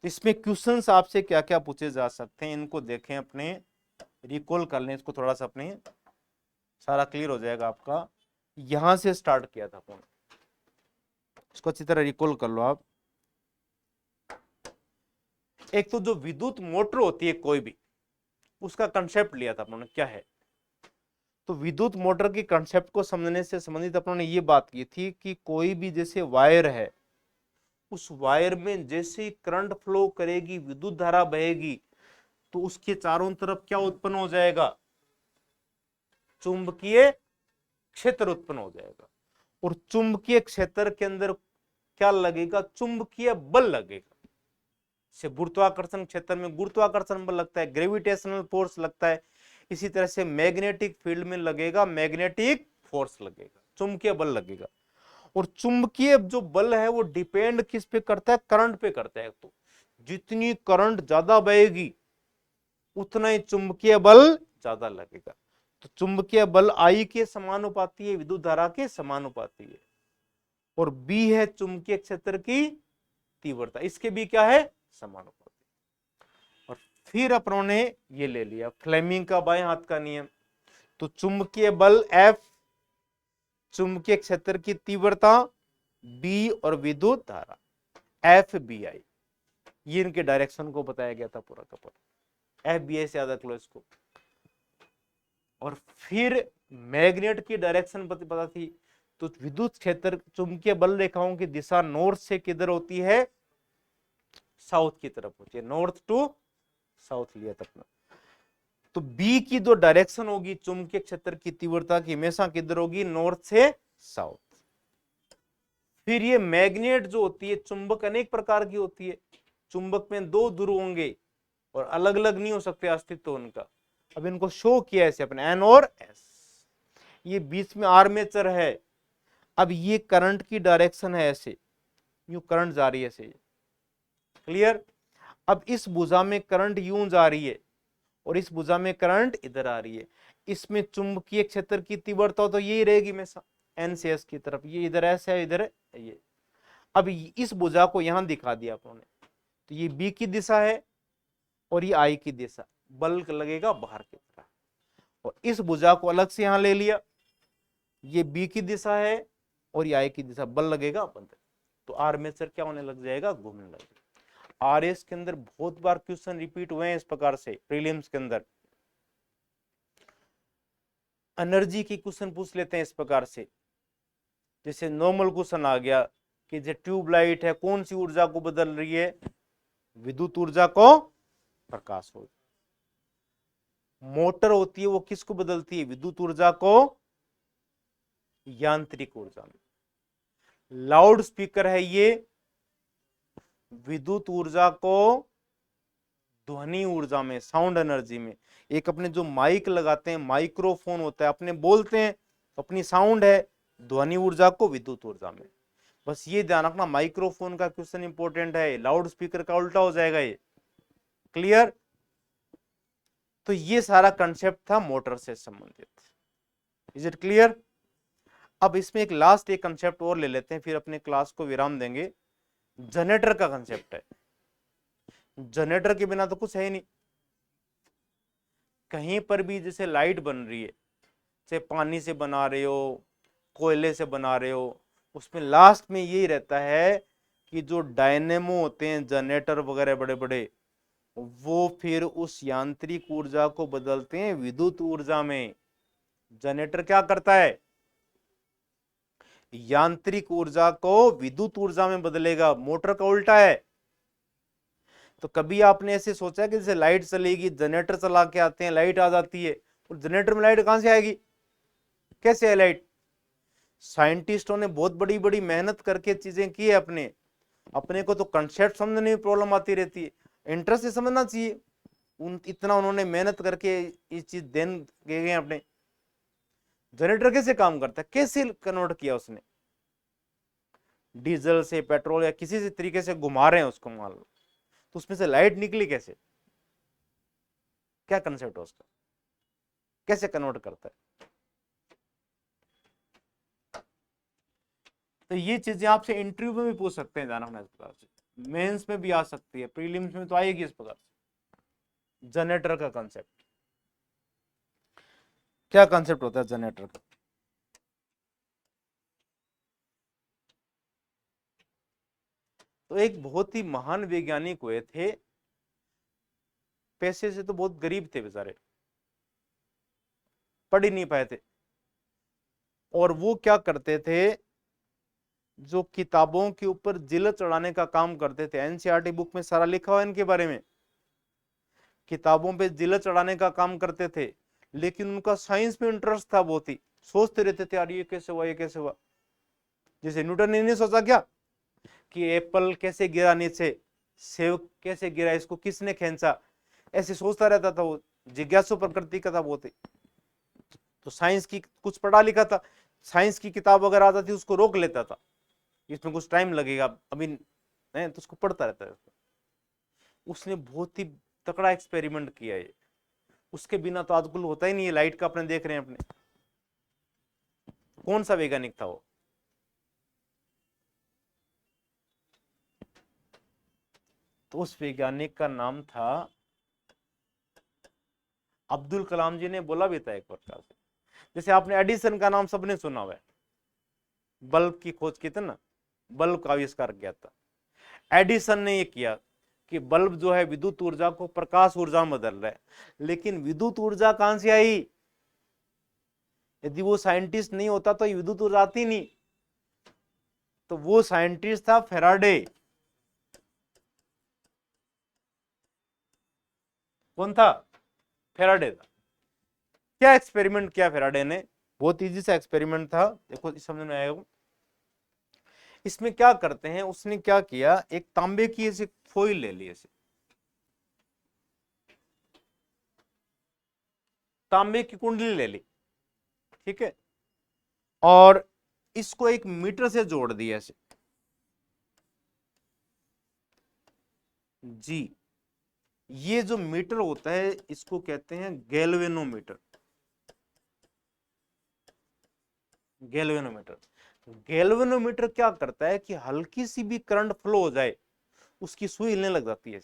इसमें क्वेश्चंस आपसे क्या क्या पूछे जा सकते हैं, इनको देखें, अपने रिकॉल कर लें इसको थोड़ा सा, अपने सारा क्लियर हो जाएगा आपका। यहां से स्टार्ट किया था अपन, इसको अच्छी तरह रिकॉल कर लो आप। एक तो जो विद्युत मोटर होती है कोई भी, उसका कंसेप्ट लिया था अपन ने, क्या है। तो विद्युत मोटर की कंसेप्ट को समझने से संबंधित अपन ने ये बात की थी कि कोई भी जैसे वायर है, उस वायर में जैसे ही करंट फ्लो करेगी, विद्युत धारा बहेगी, तो उसके चारों तरफ क्या उत्पन्न हो जाएगा, चुंबकीय क्षेत्र उत्पन्न हो जाएगा। और चुंबकीय क्षेत्र के अंदर क्या लगेगा, चुंबकीय बल लगेगा। से गुरुत्वाकर्षण क्षेत्र में गुरुत्वाकर्षण बल लगता है, ग्रेविटेशनल फोर्स लगता है, इसी तरह से मैग्नेटिक फील्ड में लगेगा मैग्नेटिक फोर्स लगेगा, चुंबकीय बल लगेगा। और चुंबकीय जो बल है वो डिपेंड किस पे करता है, करंट पे करता है। तो जितनी करंट ज्यादा बहेगी उतना ही चुंबकीय बल ज्यादा लगेगा। तो चुंबकीय बल आई के समानुपाती है, विद्युत धारा के समानुपाती है। और बी है चुंबकीय क्षेत्र की तीव्रता, इसके भी क्या है, समानुपाती। और फिर अपनों ने ये ले लिया फ्लेमिंग का बाएं हाथ का नियम। तो चुंबकीय बल F, चुंबकीय क्षेत्र की तीव्रता B और विद्युत धारा FBI, ये इनके डायरेक्शन को बताया गया था पूरा का पूरा। FBI से याद रख लो इसको। और फिर मैग्नेट की डायरेक्शन पता थी, तो विद्युत क्षेत्र चुंबकीय बल रेखाओं की दिशा नॉर्थ से किधर होती है, साउथ की तरफ होती है, नॉर्थ टू साउथ लिया था अपना। तो बी की जो डायरेक्शन होगी चुंबकीय क्षेत्र की तीव्रता की, हमेशा किधर होगी, नॉर्थ से साउथ। फिर ये मैग्नेट जो होती है, चुंबक अनेक प्रकार की होती है, चुंबक में दो ध्रुव होंगे और अलग अलग नहीं हो सकते अस्तित्व उनका। अब इनको शो किया ऐसे अपने N और S, ये बीच में आर्मेचर है। अब ये करंट की डायरेक्शन है ऐसे, यूं करंट जा रही है ऐसे, क्लियर। अब इस भुजा में करंट यूं जा रही है और इस भुजा में करंट इधर आ रही है। इसमें चुंबकीय क्षेत्र की तीव्रता तो यही रहेगी हमेशा, N से S की तरफ, ये इधर S है, इधर ये। अब इस भुजा को यहां दिखा दिया आपने, तो ये B की दिशा है और ये I की दिशा, बल लगेगा बाहर की तरफ। और इस भुजा को अलग से यहां ले लिया, ये बी की दिशा है और ये आई की दिशा, बल लगेगा अपन, तो आर्मेचर क्या होने लग जाएगा, घूमने लगेगा। आरएस के अंदर बहुत बार क्वेश्चन रिपीट हुए हैं इस प्रकार से प्रीलिम्स के अंदर, एनर्जी की क्वेश्चन पूछ लेते हैं इस प्रकार से। जैसे नॉर्मल क्वेश्चन आ गया कि जो ट्यूबलाइट है कौन सी ऊर्जा को बदल रही है, विद्युत ऊर्जा को प्रकाश ऊर्जा। मोटर होती है वो किसको बदलती है, विद्युत ऊर्जा को यांत्रिक ऊर्जा में। लाउड स्पीकर है ये विद्युत ऊर्जा को ध्वनि ऊर्जा में, साउंड एनर्जी में। एक अपने जो माइक लगाते हैं, माइक्रोफोन होता है, अपने बोलते हैं अपनी साउंड है, ध्वनि ऊर्जा को विद्युत ऊर्जा में। बस ये ध्यान रखना, माइक्रोफोन का क्वेश्चन इंपॉर्टेंट है, लाउड स्पीकर का उल्टा हो जाएगा ये। क्लियर? तो ये सारा कंसेप्ट था मोटर से संबंधित। Is it clear? अब इसमें एक लास्ट एक कंसेप्ट और ले लेते हैं, फिर अपने क्लास को विराम देंगे। जनरेटर का कंसेप्ट है। जनरेटर के बिना तो कुछ है ही नहीं। कहीं पर भी जैसे लाइट बन रही है, चाहे पानी से बना रहे हो, कोयले से बना रहे हो, उसमें लास्ट में यही रहता है कि जो डायनेमो होते हैं, जनरेटर वगैरह बड़े बड़े, वो फिर उस यांत्रिक ऊर्जा को बदलते हैं विद्युत ऊर्जा में। जनरेटर क्या करता है, यांत्रिक ऊर्जा को विद्युत ऊर्जा में बदलेगा। मोटर का उल्टा है। तो कभी आपने ऐसे सोचा कि जैसे लाइट चलेगी, जनरेटर चला के आते हैं, लाइट आ जाती है, और जनरेटर में लाइट कहां से आएगी, कैसे है लाइट? साइंटिस्टों ने बहुत बड़ी बड़ी मेहनत करके चीजें की है। अपने को तो कंसेप्ट समझने में प्रॉब्लम आती रहती है, इंटरेस्ट से समझना चाहिए। इतना उन्होंने मेहनत करके ये चीज देन गए अपने। जनरेटर कैसे काम करता है, कैसे कन्वर्ट किया उसने, डीजल से, पेट्रोल या किसी से तरीके से घुमा रहे हैं उसको, मान लो, तो उसमें से लाइट निकली कैसे, क्या कंसेप्ट है उसका, कैसे कन्वर्ट करता है? तो ये चीजें आपसे इंटरव्यू में भी पूछ सकते हैं, जाना इस प्रकार से, मेंस में भी आ सकती है, प्रीलिम्स में तो आएगी इस प्रकार से। जनरेटर का कंसेप्ट क्या, कंसेप्ट होता है जनरेटर का? तो एक बहुत ही महान वैज्ञानिक हुए थे, पैसे से तो बहुत गरीब थे बेचारे, पढ़ ही नहीं पाए थे, और वो क्या करते थे, जो किताबों के ऊपर जिल्लत चढ़ाने का काम करते थे। एनसीईआरटी बुक में सारा लिखा हुआ है इनके बारे में। किताबों पे जिल्लत चढ़ाने का काम करते थे, लेकिन उनका साइंस में इंटरेस्ट था बहुत ही। सोचते रहते थे यार ये कैसे हुआ, ये कैसे हुआ। जैसे न्यूटन ने नहीं सोचा क्या कि एप्पल कैसे गिरा नीचे, सेब कैसे गिरा, इसको किसने खींचा, ऐसे सोचता रहता था वो। जिज्ञासु प्रकृति का था बहुत ही। तो साइंस की कुछ पढ़ा लिखा था, साइंस की किताब अगर आता थी उसको रोक लेता था, इसमें कुछ टाइम लगेगा अभी नहीं, तो उसको पढ़ता रहता है। उसने बहुत ही तकड़ा एक्सपेरिमेंट किया है, उसके बिना तो आजकल होता ही नहीं है। लाइट का अपने देख रहे हैं अपने, कौन सा वैज्ञानिक था वो? तो उस वैज्ञानिक का नाम था अब्दुल कलाम जी ने बोला भी था एक प्रकार से। जैसे आपने एडिसन का नाम सबने सुना हुआ है, बल्ब की खोज की थी ना, बल्ब का आविष्कार किया था एडिसन ने। ये किया कि बल्ब जो है विद्युत ऊर्जा को प्रकाश ऊर्जा में बदल रहा है, लेकिन विद्युत ऊर्जा कहां से आई? यदि वो साइंटिस्ट नहीं होता तो ये विद्युत ऊर्जा आती नहीं। तो वो साइंटिस्ट था फेराडे। कौन था? फेराडे था। क्या एक्सपेरिमेंट किया फेराडे ने? बहुत इजी सा एक्सपेरिमेंट था, देखो समझ में आएगा। इसमें क्या करते हैं, उसने क्या किया, एक तांबे की ऐसे फॉइल ले ली, ऐसे तांबे की कुंडली ले ली, ठीक है, और इसको एक मीटर से जोड़ दिया ऐसे जी। ये जो मीटर होता है इसको कहते हैं गैल्वेनोमीटर। गैल्वेनोमीटर, गैल्वेनोमीटर क्या करता है कि हल्की सी भी करंट फ्लो हो जाए उसकी सुई हिलने लग जाती है।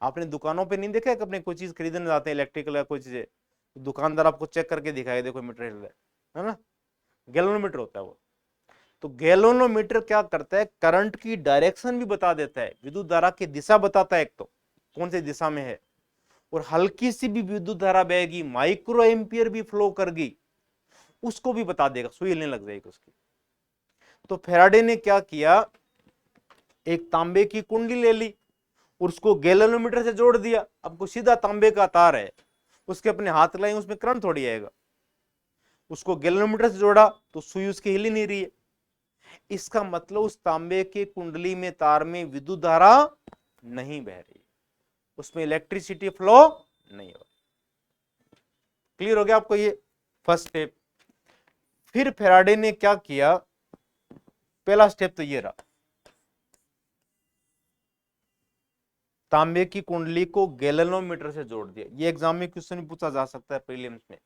आपने दुकानों पे नहीं देखा है कि अपने कोई चीज खरीदने जाते हैं इलेक्ट्रिकल या कोई चीजें, दुकानदार आपको चेक करके दिखाएगा, देखो मीटर हिल रहा है ना, गैल्वेनोमीटर होता है वो। तो गैल्वेनोमीटर क्या करता है, करंट की डायरेक्शन भी बता देता है, विद्युत धारा की दिशा बताता है, एक तो कौन सी दिशा में है, और हल्की सी भी विद्युत धारा बहेगी, माइक्रो एम्पियर भी फ्लो करगी, उसको भी बता देगा, सुई हिलने लग जाएगी उसकी। तो फैराडे ने क्या किया, एक तांबे की कुंडली ले ली और उसको गैल्वेनोमीटर से जोड़ दिया। अब को सीधा तांबे का तार है, उसके अपने हाथ लाएंगे, उसमें करंट थोड़ी आएगा। उसको गैल्वेनोमीटर से जोड़ा तो सुई उसकी हिल ही नहीं रही है। इसका मतलब उस तांबे के कुंडली में, तार में विद्युत धारा नहीं बह रही, उसमें इलेक्ट्रिसिटी फ्लो नहीं हो। क्लियर हो गया आपको ये फर्स्ट स्टेप। फिर फैराडे ने क्या किया, पहला स्टेप तो ये रहा, तांबे की कुंडली को गैल्वेनोमीटर से जोड़ दिया। ये एग्जाम में क्वेश्चन पूछा जा सकता है प्रीलिम्स में।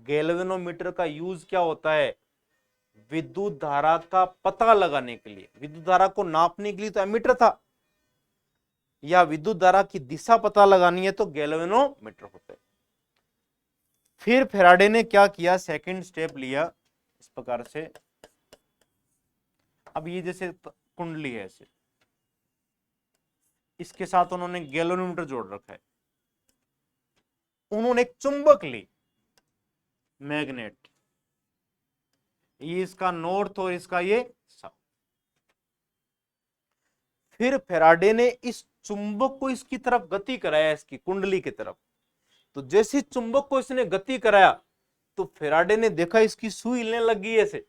गैल्वेनोमीटर का यूज क्या होता है, विद्युत धारा का पता लगाने के लिए, विद्युत धारा को नापने के लिए तो एमीटर था, या विद्युत धारा की दिशा पता लगानी है तो गैल्वेनोमीटर होता है। फिर फैराडे ने क्या किया, सेकंड स्टेप लिया इस प्रकार से। अब ये जैसे कुंडली है ऐसे, इसके साथ उन्होंने गैल्वेनोमीटर जोड़ रखा है। उन्होंने एक चुंबक ली, मैग्नेट, ये इसका नॉर्थ और इसका ये साउथ। फिर फैराडे ने इस चुंबक को इसकी तरफ गति कराया, इसकी कुंडली की तरफ। तो जैसे चुंबक को इसने गति कराया तो फैराडे ने देखा इसकी सुई हिलने लग गई ऐसे,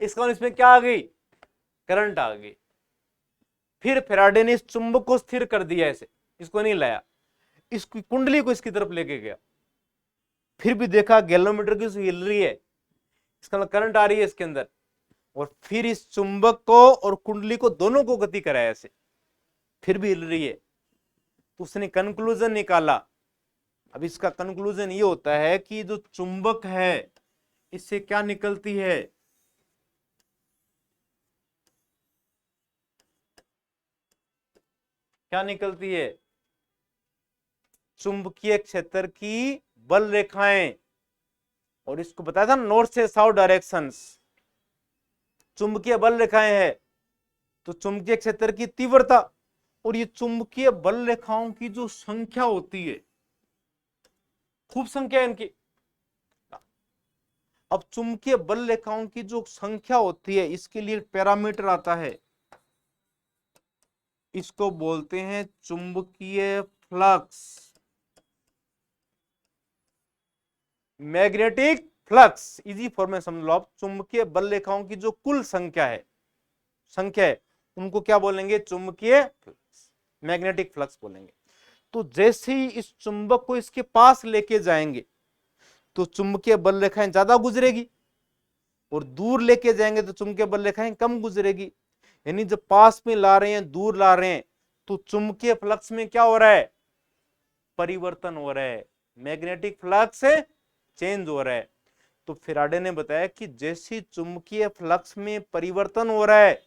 इसका इसमें क्या आ गई, करंट आ गई। फिर फैराडे ने इस चुंबक को स्थिर कर दिया ऐसे, इसको नहीं लाया, इसकी कुंडली को इसकी तरफ लेके गया। फिर भी देखा गैल्वेनोमीटर की सुई हिल रही है, इसका मतलब करंट आ रही है इसके अंदर। और फिर इस चुंबक को और कुंडली को दोनों को गति कराया ऐसे, फिर भी हिल रही है। तो उसने कंक्लूजन निकाला। अब इसका कंक्लूजन ये होता है कि जो चुंबक है इससे क्या निकलती है, क्या निकलती है, चुंबकीय क्षेत्र की बल रेखाएं। और इसको बताया था नॉर्थ से साउथ डायरेक्शंस, चुंबकीय बल रेखाएं है तो चुंबकीय क्षेत्र की तीव्रता। और ये चुंबकीय बल रेखाओं की जो संख्या होती है, खूब संख्या है इनकी। अब चुंबकीय बल रेखाओं की जो संख्या होती है, इसके लिए पैरामीटर आता है, इसको बोलते हैं चुंबकीय flux, magnetic flux. Easy form में समझ लो आप, चुंबकीय बल रेखाओं की जो कुल संख्या है, उनको क्या बोलेंगे, चुंबकीय फ्लक्स, मैग्नेटिक फ्लक्स बोलेंगे। तो जैसे ही इस चुंबक को इसके पास लेके जाएंगे तो चुंबकीय बल रेखाएं ज्यादा गुजरेगी, और दूर लेके जाएंगे तो चुंबकीय बल रेखाएं कम गुजरेगी। यानी जब पास में ला रहे हैं, दूर ला रहे हैं, तो चुंबकीय फ्लक्स में क्या हो रहा है, परिवर्तन हो रहा है, मैग्नेटिक फ्लक्स चेंज हो रहा है। तो फैराडे ने बताया कि जैसे चुंबकीय फ्लक्स में परिवर्तन हो रहा है,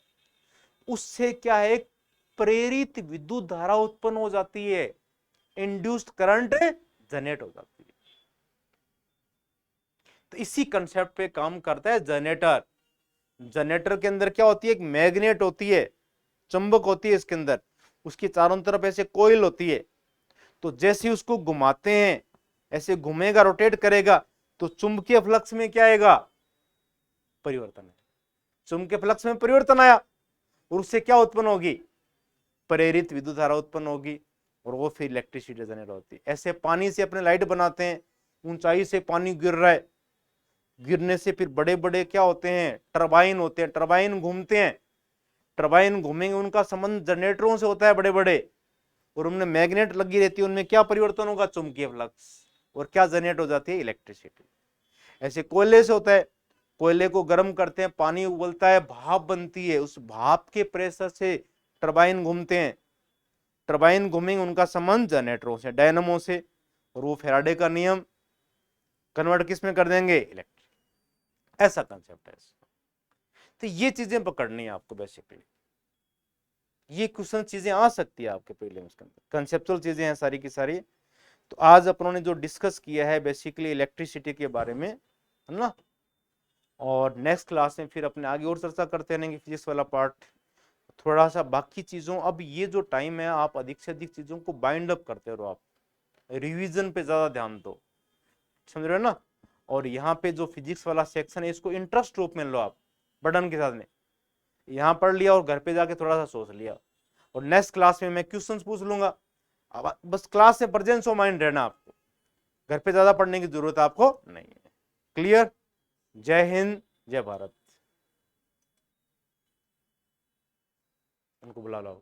उससे क्या है, प्रेरित विद्युत धारा उत्पन्न हो जाती है, इंड्यूस्ड करंट जनरेट हो जाती है। तो इसी कंसेप्ट पे काम करता है जनरेटर। जनरेटर के अंदर क्या होती है, एक मैग्नेट होती है, चुंबक होती है इसके अंदर, उसकी चारों तरफ ऐसे कोइल होती है। तो जैसे उसको घुमाते हैं, ऐसे घूमेगा, रोटेट करेगा, तो चुंबकीय फ्लक्स में क्या आएगा, परिवर्तन है। चुंबकीय फ्लक्स में परिवर्तन आया और उससे क्या उत्पन्न होगी, प्रेरित विद्युत धारा उत्पन्न होगी, और वो फिर इलेक्ट्रिसिटी जनरेट होती है। ऐसे पानी से अपने लाइट बनाते हैं, ऊंचाई से पानी गिर रहा है, गिरने से फिर बड़े बड़े क्या होते हैं, टरबाइन होते हैं, टरबाइन घूमते हैं, टरबाइन घूमेंगे, उनका संबंध जनरेटरों से होता है बड़े बड़े, और उनमें मैग्नेट लगी रहती है, उनमें क्या परिवर्तन होगा, चुंबकीय फ्लक्स, और क्या जनरेट हो जाती है, इलेक्ट्रिसिटी। ऐसे कोयले से होता है, कोयले को गर्म करते हैं, पानी उबलता है, भाप बनती है, उस भाप के प्रेशर से टरबाइन घूमते हैं, टरबाइन घूमेंगे, उनका संबंध जनरेटरों से, डायनमो से, और वो फैराडे का नियम कन्वर्ट किस में कर देंगे, इलेक्ट्रिक। ऐसा कंसेप्ट है। तो ये चीजें पकड़नी है आपको बेसिकली, ये क्वेश्चन चीजें आ सकती है आपके प्रीलिम्स के अंदर, कंसेप्चुअल चीजें हैं सारी की सारी, तो आज अपनों ने जो डिस्कस किया है बेसिकली इलेक्ट्रिसिटी के बारे में, है ना। और नेक्स्ट क्लास में फिर अपने आगे और चर्चा करते रहेंगे फिजिक्स वाला पार्ट, थोड़ा सा बाकी चीजों। अब ये जो टाइम है आप अधिक से अधिक चीजों को बाइंड अप करते रहो, आप रिवीजन पे ज्यादा ध्यान दो, समझ रहे हो ना। और यहाँ पे जो फिजिक्स वाला सेक्शन है इसको इंटरेस्ट रूप में लो आप, बर्डन के साथ में। यहाँ पढ़ लिया और घर पे जाके थोड़ा सा सोच लिया, और नेक्स्ट क्लास में मैं क्वेश्चंस पूछ लूंगा। अब बस क्लास से प्रेजेंस ऑफ माइंड रहना आपको, घर पे ज्यादा पढ़ने की जरूरत आपको नहीं है। क्लियर? जय हिंद, जय भारत। उनको बुला लो।